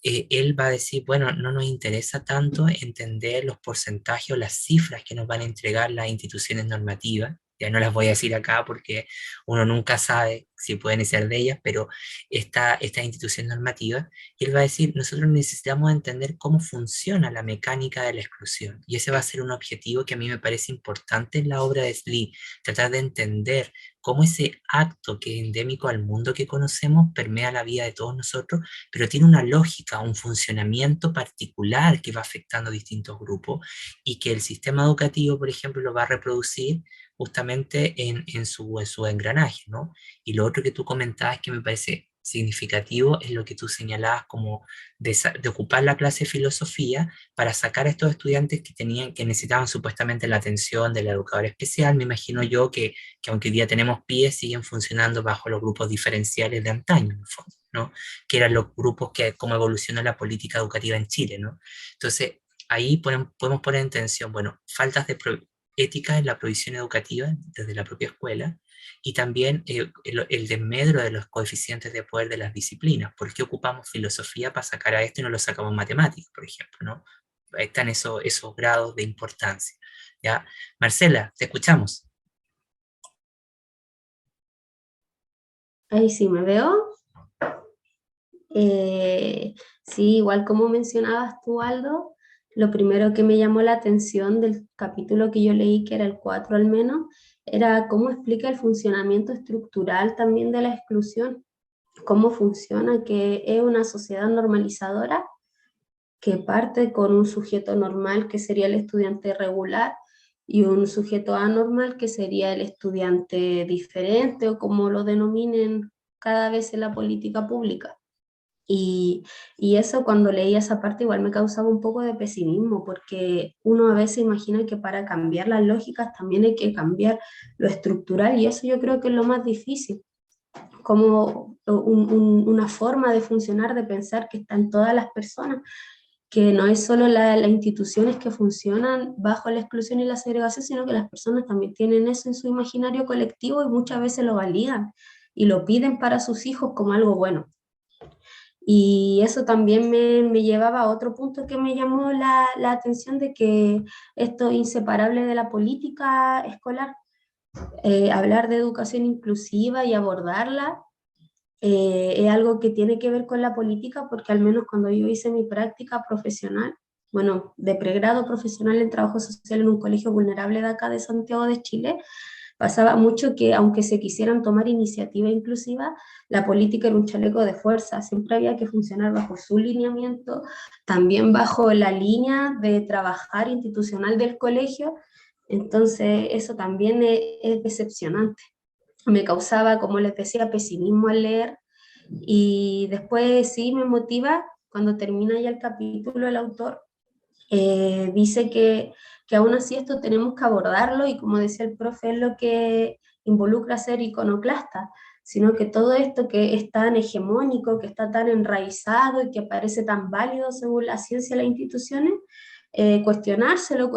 él va a decir, bueno, no nos interesa tanto entender los porcentajes o las cifras que nos van a entregar las instituciones normativas. Ya no las voy a decir acá porque uno nunca sabe si pueden ser de ellas, pero esta institución normativa, y él va a decir, nosotros necesitamos entender cómo funciona la mecánica de la exclusión, y ese va a ser un objetivo que a mí me parece importante en la obra de Slee, tratar de entender cómo ese acto que es endémico al mundo que conocemos permea la vida de todos nosotros, pero tiene una lógica, un funcionamiento particular que va afectando a distintos grupos, y que el sistema educativo, por ejemplo, lo va a reproducir justamente en su engranaje, ¿no? Y lo otro que tú comentabas que me parece significativo es lo que tú señalabas como de ocupar la clase de filosofía para sacar a estos estudiantes que necesitaban supuestamente la atención de la educadora especial. Me imagino yo que aunque hoy día tenemos PIE, siguen funcionando bajo los grupos diferenciales de antaño, en el fondo, ¿no? Que eran los grupos que como evolucionó la política educativa en Chile, ¿no? Entonces, ahí podemos poner en tensión, bueno, faltas de ética en la provisión educativa desde la propia escuela, y también el desmedro de los coeficientes de poder de las disciplinas. ¿Por qué ocupamos filosofía para sacar a esto y no lo sacamos matemáticas, por ejemplo, ¿no? Están esos grados de importancia, ¿ya? Marcela, te escuchamos. Ahí sí me veo. Sí, igual como mencionabas tú, Aldo, lo primero que me llamó la atención del capítulo que yo leí, que era el 4 al menos, era cómo explica el funcionamiento estructural también de la exclusión, cómo funciona, que es una sociedad normalizadora que parte con un sujeto normal, que sería el estudiante regular, y un sujeto anormal, que sería el estudiante diferente, o como lo denominen cada vez en la política pública. Y eso, cuando leía esa parte, igual me causaba un poco de pesimismo, porque uno a veces imagina que para cambiar las lógicas también hay que cambiar lo estructural, y eso yo creo que es lo más difícil, como una forma de funcionar, de pensar que está en todas las personas, que no es solo las instituciones que funcionan bajo la exclusión y la segregación, sino que las personas también tienen eso en su imaginario colectivo y muchas veces lo validan y lo piden para sus hijos como algo bueno. Y eso también me llevaba a otro punto que me llamó la atención, de que esto es inseparable de la política escolar. Hablar de educación inclusiva y abordarla es algo que tiene que ver con la política, porque al menos cuando yo hice mi práctica profesional, bueno, de pregrado profesional en trabajo social en un colegio vulnerable de acá de Santiago de Chile, pasaba mucho que aunque se quisieran tomar iniciativa inclusiva, la política era un chaleco de fuerza, siempre había que funcionar bajo su lineamiento, también bajo la línea de trabajar institucional del colegio. Entonces eso también es decepcionante. Me causaba, como les decía, pesimismo al leer, y después sí me motiva cuando termina ya el capítulo. El autor dice que aún así esto tenemos que abordarlo, y como decía el profe, es lo que involucra ser iconoclasta, sino que todo esto que es tan hegemónico, que está tan enraizado y que parece tan válido según la ciencia y las instituciones, cuestionárselo,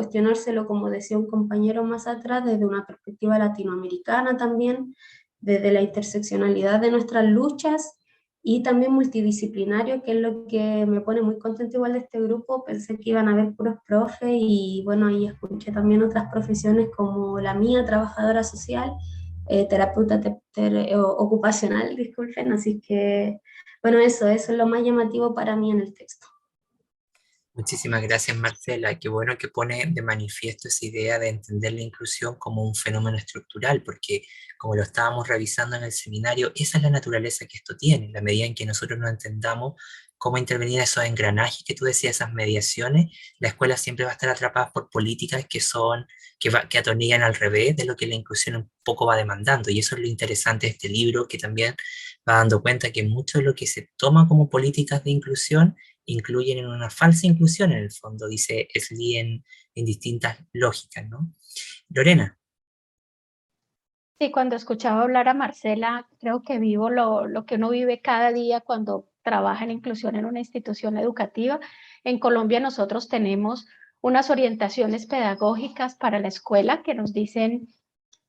como decía un compañero más atrás, desde una perspectiva latinoamericana también, desde la interseccionalidad de nuestras luchas, y también multidisciplinario, que es lo que me pone muy contento igual de este grupo. Pensé que iban a haber puros profes, y bueno, ahí escuché también otras profesiones como la mía, trabajadora social, terapeuta ocupacional, disculpen, así que bueno, eso es lo más llamativo para mí en el texto. Muchísimas gracias, Marcela. Qué bueno que pone de manifiesto esa idea de entender la inclusión como un fenómeno estructural, porque como lo estábamos revisando en el seminario, esa es la naturaleza que esto tiene. En la medida en que nosotros no entendamos cómo intervenir esos engranajes que tú decías, esas mediaciones, la escuela siempre va a estar atrapada por políticas que atornillan al revés de lo que la inclusión un poco va demandando. Y eso es lo interesante de este libro, que también va dando cuenta que mucho de lo que se toma como políticas de inclusión incluyen en una falsa inclusión, en el fondo, dice Esli en distintas lógicas, ¿no? Lorena. Sí, cuando escuchaba hablar a Marcela, creo que vivo lo que uno vive cada día cuando trabaja en inclusión en una institución educativa. En Colombia nosotros tenemos unas orientaciones pedagógicas para la escuela que nos dicen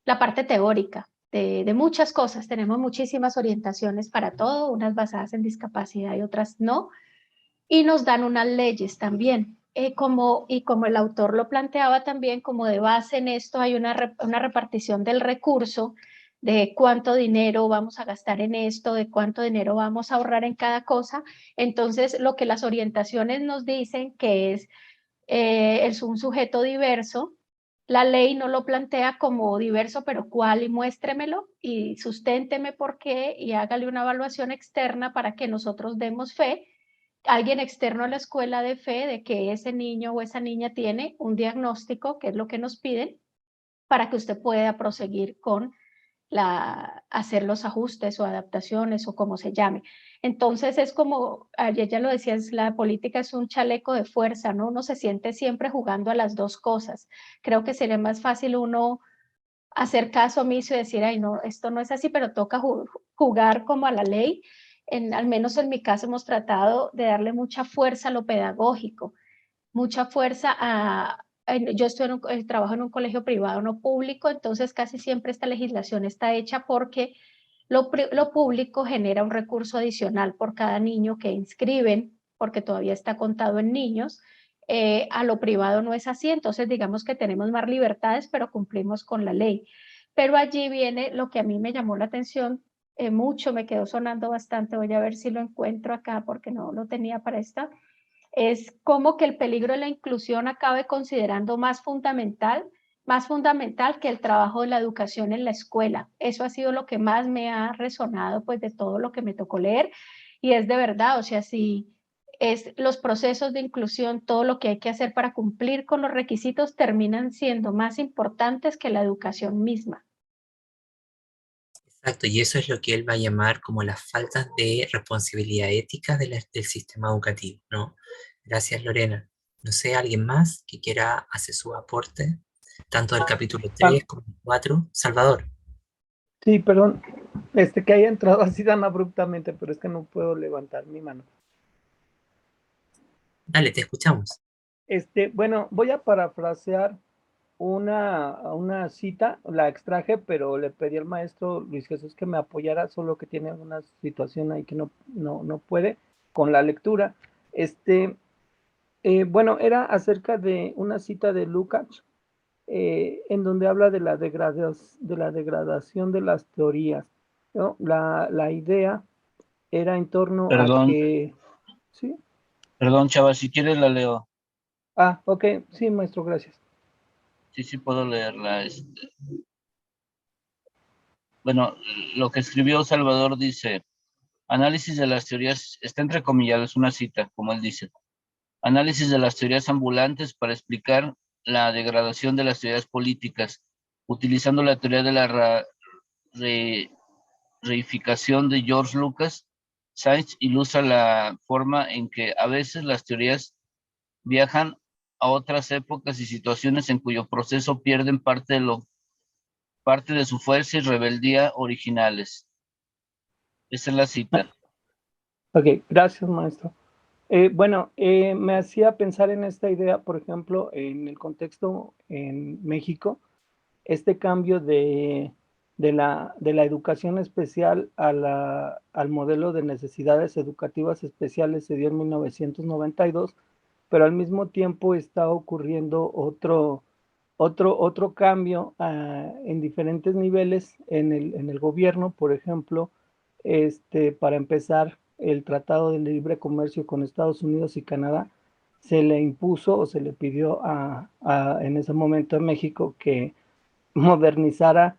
la parte teórica de muchas cosas. Tenemos muchísimas orientaciones para todo, unas basadas en discapacidad y otras no, y nos dan unas leyes también. Como el autor lo planteaba también, como de base en esto hay una repartición del recurso, de cuánto dinero vamos a gastar en esto, de cuánto dinero vamos a ahorrar en cada cosa. Entonces, lo que las orientaciones nos dicen que es un sujeto diverso, la ley no lo plantea como diverso, pero cuál, y muéstremelo y susténteme por qué, y hágale una evaluación externa para que nosotros demos fe, alguien externo a la escuela de fe, de que ese niño o esa niña tiene un diagnóstico, que es lo que nos piden, para que usted pueda proseguir con hacer los ajustes o adaptaciones o como se llame. Entonces es como, ayer ya lo decías, la política es un chaleco de fuerza, ¿no? Uno se siente siempre jugando a las dos cosas. Creo que sería más fácil uno hacer caso omiso y decir, ay, no, esto no es así, pero toca jugar como a la ley. Al menos en mi caso hemos tratado de darle mucha fuerza a lo pedagógico, mucha fuerza yo trabajo en un colegio privado, no público, entonces casi siempre esta legislación está hecha porque lo público genera un recurso adicional por cada niño que inscriben, porque todavía está contado en niños. A lo privado no es así, entonces digamos que tenemos más libertades, pero cumplimos con la ley. Pero allí viene lo que a mí me llamó la atención mucho, me quedó sonando bastante, voy a ver si lo encuentro acá porque no lo tenía para esta, es como que el peligro de la inclusión acabe considerando más fundamental que el trabajo de la educación en la escuela. Eso ha sido lo que más me ha resonado, pues, de todo lo que me tocó leer, y es de verdad, o sea, si es los procesos de inclusión, todo lo que hay que hacer para cumplir con los requisitos terminan siendo más importantes que la educación misma. Exacto, y eso es lo que él va a llamar como las faltas de responsabilidad ética del sistema educativo, ¿no? Gracias, Lorena. No sé, ¿alguien más que quiera hacer su aporte? Tanto del capítulo 3 como el 4. Salvador. Sí, perdón, que haya entrado así tan abruptamente, pero es que no puedo levantar mi mano. Dale, te escuchamos. Bueno, voy a parafrasear una cita, la extraje, pero le pedí al maestro Luis Jesús que me apoyara, solo que tiene una situación ahí que no puede con la lectura. Bueno, era acerca de una cita de Lukács, en donde habla de la degradación de las teorías, ¿no? La idea era en torno a Perdón, que... ¿Sí? perdón, chava, si quieres la leo. Ah, ok, sí, maestro, gracias. Sí, puedo leerla. Bueno, lo que escribió Salvador dice, análisis de las teorías, está entrecomillado, es una cita, como él dice. Análisis de las teorías ambulantes para explicar la degradación de las teorías políticas, utilizando la teoría de la reificación de George Lucas. Sainz ilustra la forma en que a veces las teorías viajan a otras épocas y situaciones en cuyo proceso pierden parte de su fuerza y rebeldía originales. Esa es la cita. Ok, gracias, maestro. Bueno, me hacía pensar en esta idea, por ejemplo, en el contexto en México, este cambio de la educación especial al modelo de necesidades educativas especiales se dio en 1992, pero al mismo tiempo está ocurriendo otro cambio en diferentes niveles en el gobierno. Por ejemplo, para empezar, el Tratado de Libre Comercio con Estados Unidos y Canadá se le impuso o se le pidió en ese momento a México que modernizara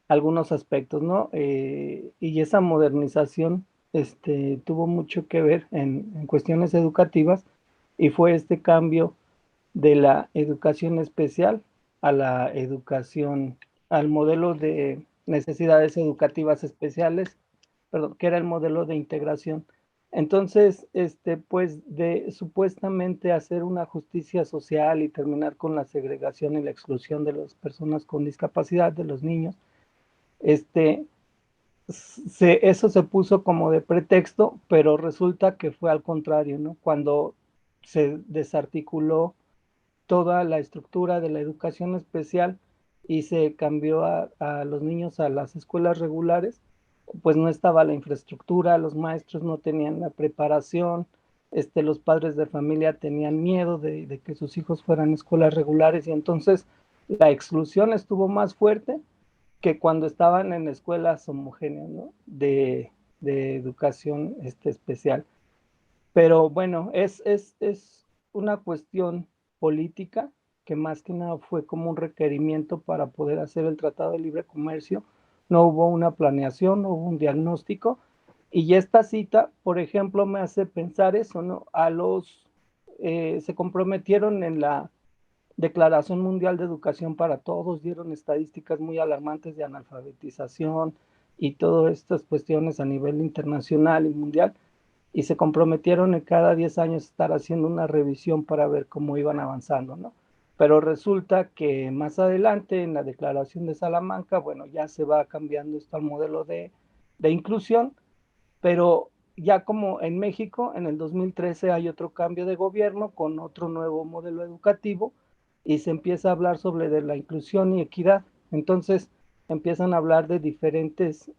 algunos aspectos, ¿no? Y esa modernización tuvo mucho que ver en cuestiones educativas, y fue este cambio de la educación especial a la educación, al modelo de necesidades educativas especiales, perdón, que era el modelo de integración. Entonces, pues de supuestamente hacer una justicia social y terminar con la segregación y la exclusión de las personas con discapacidad, de los niños, eso se puso como de pretexto, pero resulta que fue al contrario, ¿no? Cuando se desarticuló toda la estructura de la educación especial y se cambió a los niños a las escuelas regulares, pues no estaba la infraestructura, los maestros no tenían la preparación, los padres de familia tenían miedo de que sus hijos fueran a escuelas regulares, y entonces la exclusión estuvo más fuerte que cuando estaban en escuelas homogéneas, ¿no? de educación especial. Pero bueno, es una cuestión política que más que nada fue como un requerimiento para poder hacer el Tratado de Libre Comercio. No hubo una planeación, no hubo un diagnóstico. Y esta cita, por ejemplo, me hace pensar eso, ¿no? Se comprometieron en la Declaración Mundial de Educación para Todos, dieron estadísticas muy alarmantes de analfabetización y todas estas cuestiones a nivel internacional y mundial, y se comprometieron en cada 10 años estar haciendo una revisión para ver cómo iban avanzando, ¿no? Pero resulta que más adelante en la Declaración de Salamanca, bueno, ya se va cambiando esto al modelo de inclusión, pero ya como en México, en el 2013 hay otro cambio de gobierno con otro nuevo modelo educativo y se empieza a hablar sobre de la inclusión y equidad. Entonces empiezan a hablar de diferentes,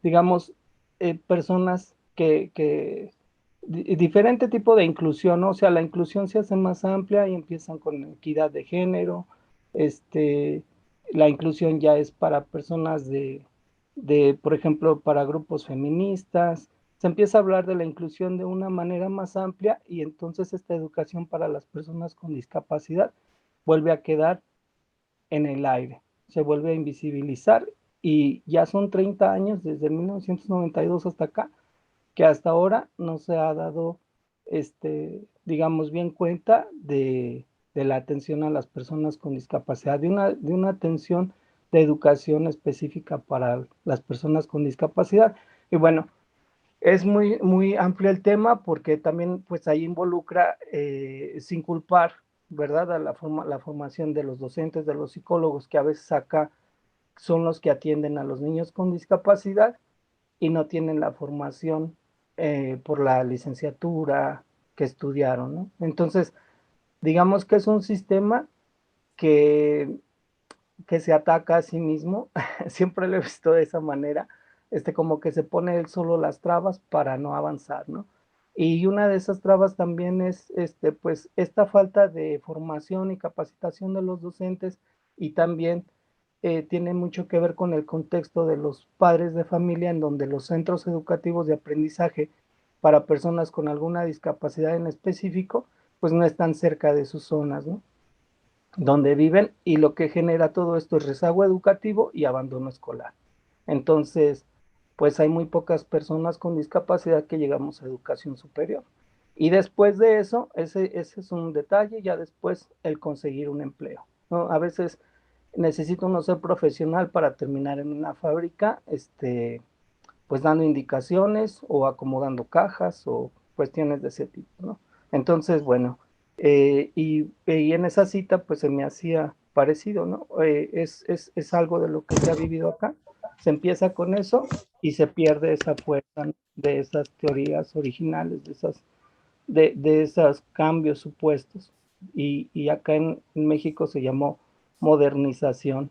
digamos, personas diferente tipo de inclusión, ¿no? O sea, la inclusión se hace más amplia y empiezan con equidad de género. La inclusión ya es para personas por ejemplo, para grupos feministas. Se empieza a hablar de la inclusión de una manera más amplia, y entonces esta educación para las personas con discapacidad vuelve a quedar en el aire, se vuelve a invisibilizar, y ya son 30 años desde 1992 hasta acá, que hasta ahora no se ha dado, digamos, bien cuenta de la atención a las personas con discapacidad, de una atención de educación específica para las personas con discapacidad. Y bueno, es muy amplio el tema porque también pues ahí involucra, sin culpar, ¿verdad?, a la formación de los docentes, de los psicólogos, que a veces acá son los que atienden a los niños con discapacidad y no tienen la formación por la licenciatura que estudiaron, ¿no? Entonces, digamos que es un sistema que se ataca a sí mismo, siempre lo he visto de esa manera, como que se pone él solo las trabas para no avanzar, ¿no? Y una de esas trabas también es, pues, esta falta de formación y capacitación de los docentes, y también tiene mucho que ver con el contexto de los padres de familia, en donde los centros educativos de aprendizaje para personas con alguna discapacidad en específico, pues no están cerca de sus zonas, ¿no?, donde viven, y lo que genera todo esto es rezago educativo y abandono escolar. Entonces, pues hay muy pocas personas con discapacidad que llegamos a educación superior. Y después de eso, ese es un detalle, ya después el conseguir un empleo, ¿no? A veces necesita uno ser profesional para terminar en una fábrica, pues dando indicaciones o acomodando cajas o cuestiones de ese tipo, ¿no? Entonces, bueno, y en esa cita pues se me hacía parecido, ¿no? Es algo de lo que se ha vivido acá. Se empieza con eso y se pierde esa fuerza de esas teorías originales, de esos cambios supuestos. Y acá en México se llamó modernización.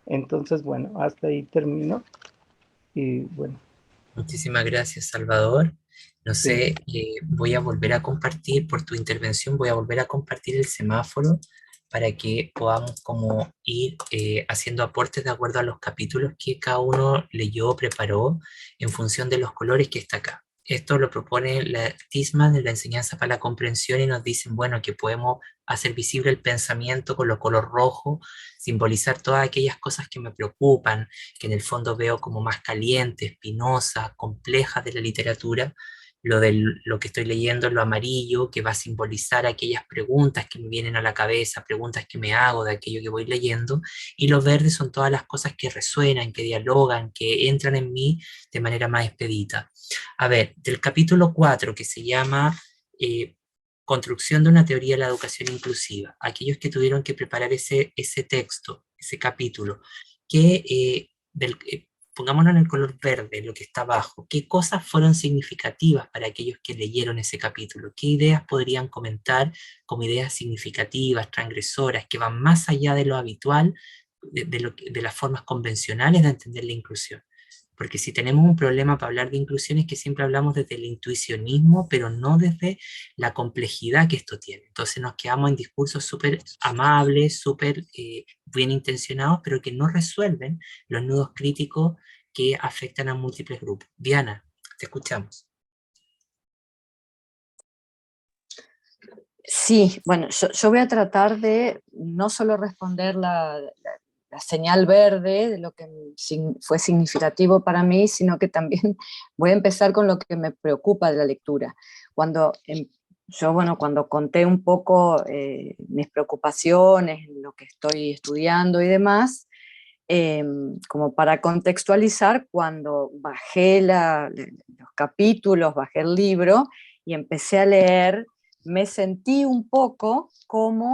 Entonces, bueno, hasta ahí termino. Y bueno. Muchísimas gracias, Salvador. No Sí. sé, voy a volver a compartir, por tu intervención, voy a volver a compartir el semáforo para que podamos como ir haciendo aportes de acuerdo a los capítulos que cada uno leyó, preparó, en función de los colores que está acá. Esto lo propone la TISMA de la enseñanza para la comprensión, y nos dicen, bueno, que podemos hacer visible el pensamiento con los color rojo, simbolizar todas aquellas cosas que me preocupan, que en el fondo veo como más calientes, espinosas, complejas de la literatura. Lo que estoy leyendo, lo amarillo, que va a simbolizar aquellas preguntas que me vienen a la cabeza, preguntas que me hago de aquello que voy leyendo, y los verdes son todas las cosas que resuenan, que dialogan, que entran en mí de manera más expedita. A ver, del capítulo 4, que se llama Construcción de una teoría de la educación inclusiva, aquellos que tuvieron que preparar ese texto, ese capítulo, que pongámonos en el color verde, lo que está abajo, ¿qué cosas fueron significativas para aquellos que leyeron ese capítulo? ¿Qué ideas podrían comentar como ideas significativas, transgresoras, que van más allá de lo habitual, de las formas convencionales de entender la inclusión? Porque si tenemos un problema para hablar de inclusión es que siempre hablamos desde el intuicionismo, pero no desde la complejidad que esto tiene. Entonces nos quedamos en discursos súper amables, súper bien intencionados, pero que no resuelven los nudos críticos que afectan a múltiples grupos. Diana, te escuchamos. Sí, bueno, yo voy a tratar de no solo responder la señal verde de lo que fue significativo para mí, sino que también voy a empezar con lo que me preocupa de la lectura. Cuando conté un poco mis preocupaciones, lo que estoy estudiando y demás, como para contextualizar, cuando bajé los capítulos, bajé el libro y empecé a leer, me sentí un poco como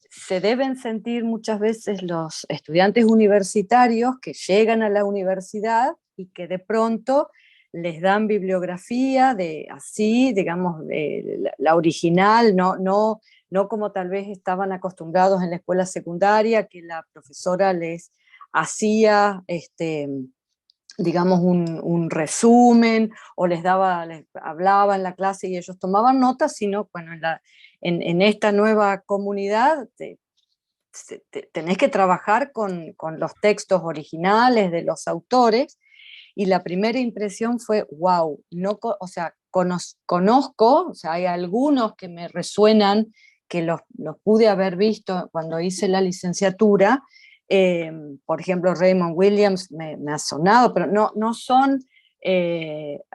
se deben sentir muchas veces los estudiantes universitarios que llegan a la universidad y que de pronto les dan bibliografía de así, digamos, de la original, no como tal vez estaban acostumbrados en la escuela secundaria, que la profesora les hacía digamos, un resumen, o les hablaba en la clase y ellos tomaban notas, sino, bueno, en esta nueva comunidad tenés que trabajar con los textos originales de los autores, y la primera impresión fue, wow, conozco, o sea, hay algunos que me resuenan, que los pude haber visto cuando hice la licenciatura. Por ejemplo, Raymond Williams me ha sonado, pero no son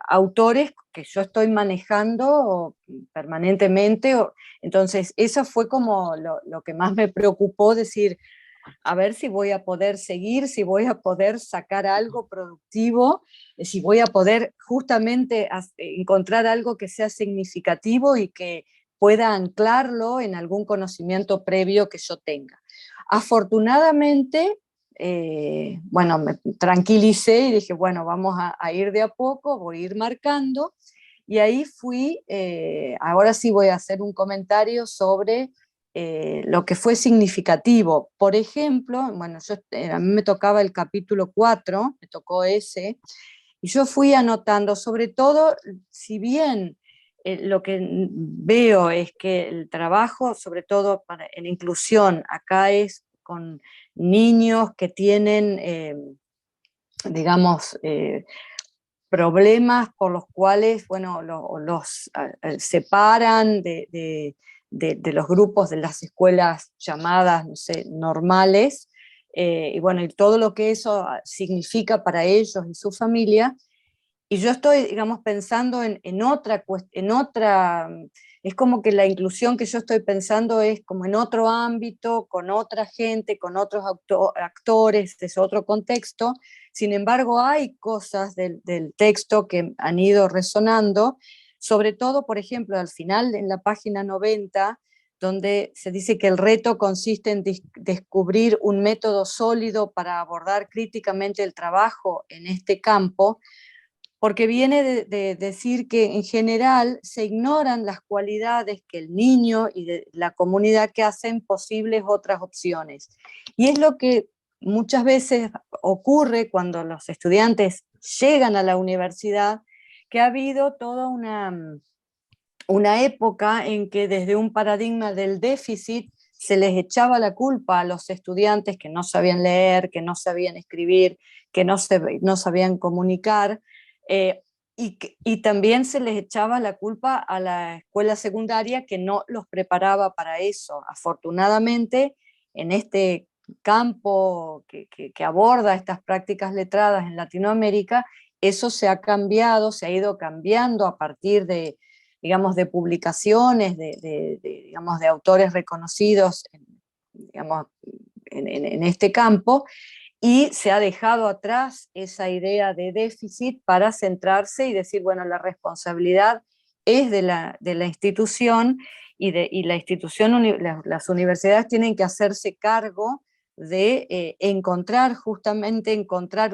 autores que yo estoy manejando permanentemente. Entonces, eso fue como lo que más me preocupó, decir, a ver si voy a poder seguir, si voy a poder sacar algo productivo, si voy a poder justamente encontrar algo que sea significativo y que pueda anclarlo en algún conocimiento previo que yo tenga. Afortunadamente, bueno, me tranquilicé y dije, bueno, vamos a ir de a poco, voy a ir marcando, y ahí fui, ahora sí voy a hacer un comentario sobre lo que fue significativo. Por ejemplo, bueno, a mí me tocaba el capítulo 4, me tocó ese, y yo fui anotando, sobre todo, si bien lo que veo es que el trabajo, sobre todo en inclusión, acá es con niños que tienen, digamos, problemas por los cuales, bueno, los separan de los grupos de las escuelas llamadas, no sé, normales, y bueno, y todo lo que eso significa para ellos y su familia. Y yo estoy, digamos, pensando en otra, es como que la inclusión que yo estoy pensando es como en otro ámbito, con otra gente, con otros actores, es otro contexto. Sin embargo, hay cosas del texto que han ido resonando, sobre todo, por ejemplo, al final, en la página 90, donde se dice que el reto consiste en descubrir un método sólido para abordar críticamente el trabajo en este campo, porque viene de decir que en general se ignoran las cualidades que el niño y de la comunidad que hacen posibles otras opciones. Y es lo que muchas veces ocurre cuando los estudiantes llegan a la universidad, que ha habido toda una época en que desde un paradigma del déficit se les echaba la culpa a los estudiantes que no sabían leer, que no sabían escribir, que no sabían comunicar, y también se les echaba la culpa a la escuela secundaria que no los preparaba para eso. Afortunadamente, en este campo que aborda estas prácticas letradas en Latinoamérica, eso se ha cambiado, se ha ido cambiando a partir de, digamos, de publicaciones, digamos, de autores reconocidos, digamos, en este campo, y se ha dejado atrás esa idea de déficit para centrarse y decir, bueno, la responsabilidad es de la institución, y la institución, las universidades tienen que hacerse cargo de encontrar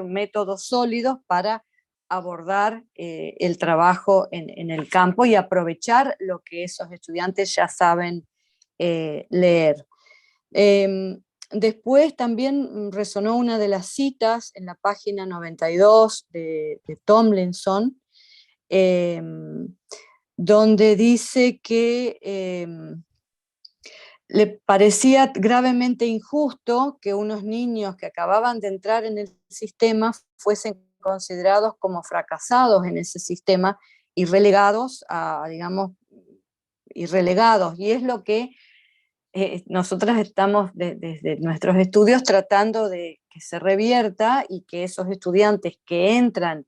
métodos sólidos para abordar el trabajo en el campo y aprovechar lo que esos estudiantes ya saben leer. Después también resonó una de las citas en la página 92 de Tomlinson, donde dice que le parecía gravemente injusto que unos niños que acababan de entrar en el sistema fuesen considerados como fracasados en ese sistema y relegados digamos, y es lo que nosotras estamos desde nuestros estudios tratando de que se revierta, y que esos estudiantes que entran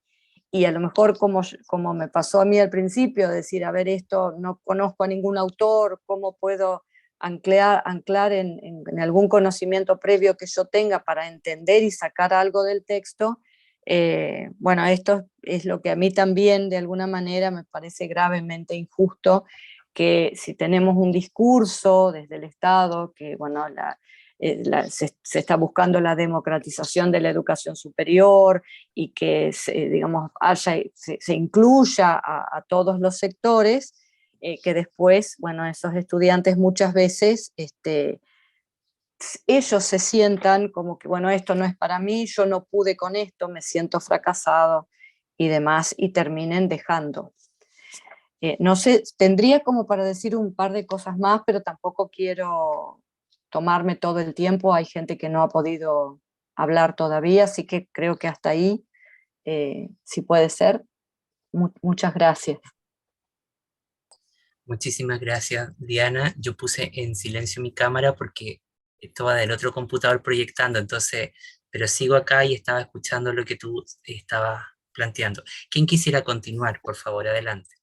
y a lo mejor como me pasó a mí al principio, decir, a ver, esto no conozco a ningún autor, ¿cómo puedo anclar en algún conocimiento previo que yo tenga para entender y sacar algo del texto? Bueno, esto es lo que a mí también de alguna manera me parece gravemente injusto, que si tenemos un discurso desde el Estado, que bueno, se está buscando la democratización de la educación superior y que digamos, se incluya a todos los sectores, que después, bueno, esos estudiantes muchas veces ellos se sientan como que, bueno, esto no es para mí, yo no pude con esto, me siento fracasado y demás, y terminen dejando. No sé, tendría como para decir un par de cosas más, pero tampoco quiero tomarme todo el tiempo. Hay gente que no ha podido hablar todavía, así que creo que hasta ahí, si puede ser. Muchas gracias. Muchísimas gracias, Diana. Yo puse en silencio mi cámara porque estaba del otro computador proyectando, entonces, pero sigo acá y estaba escuchando lo que tú estabas planteando. ¿Quién quisiera continuar? Por favor, adelante.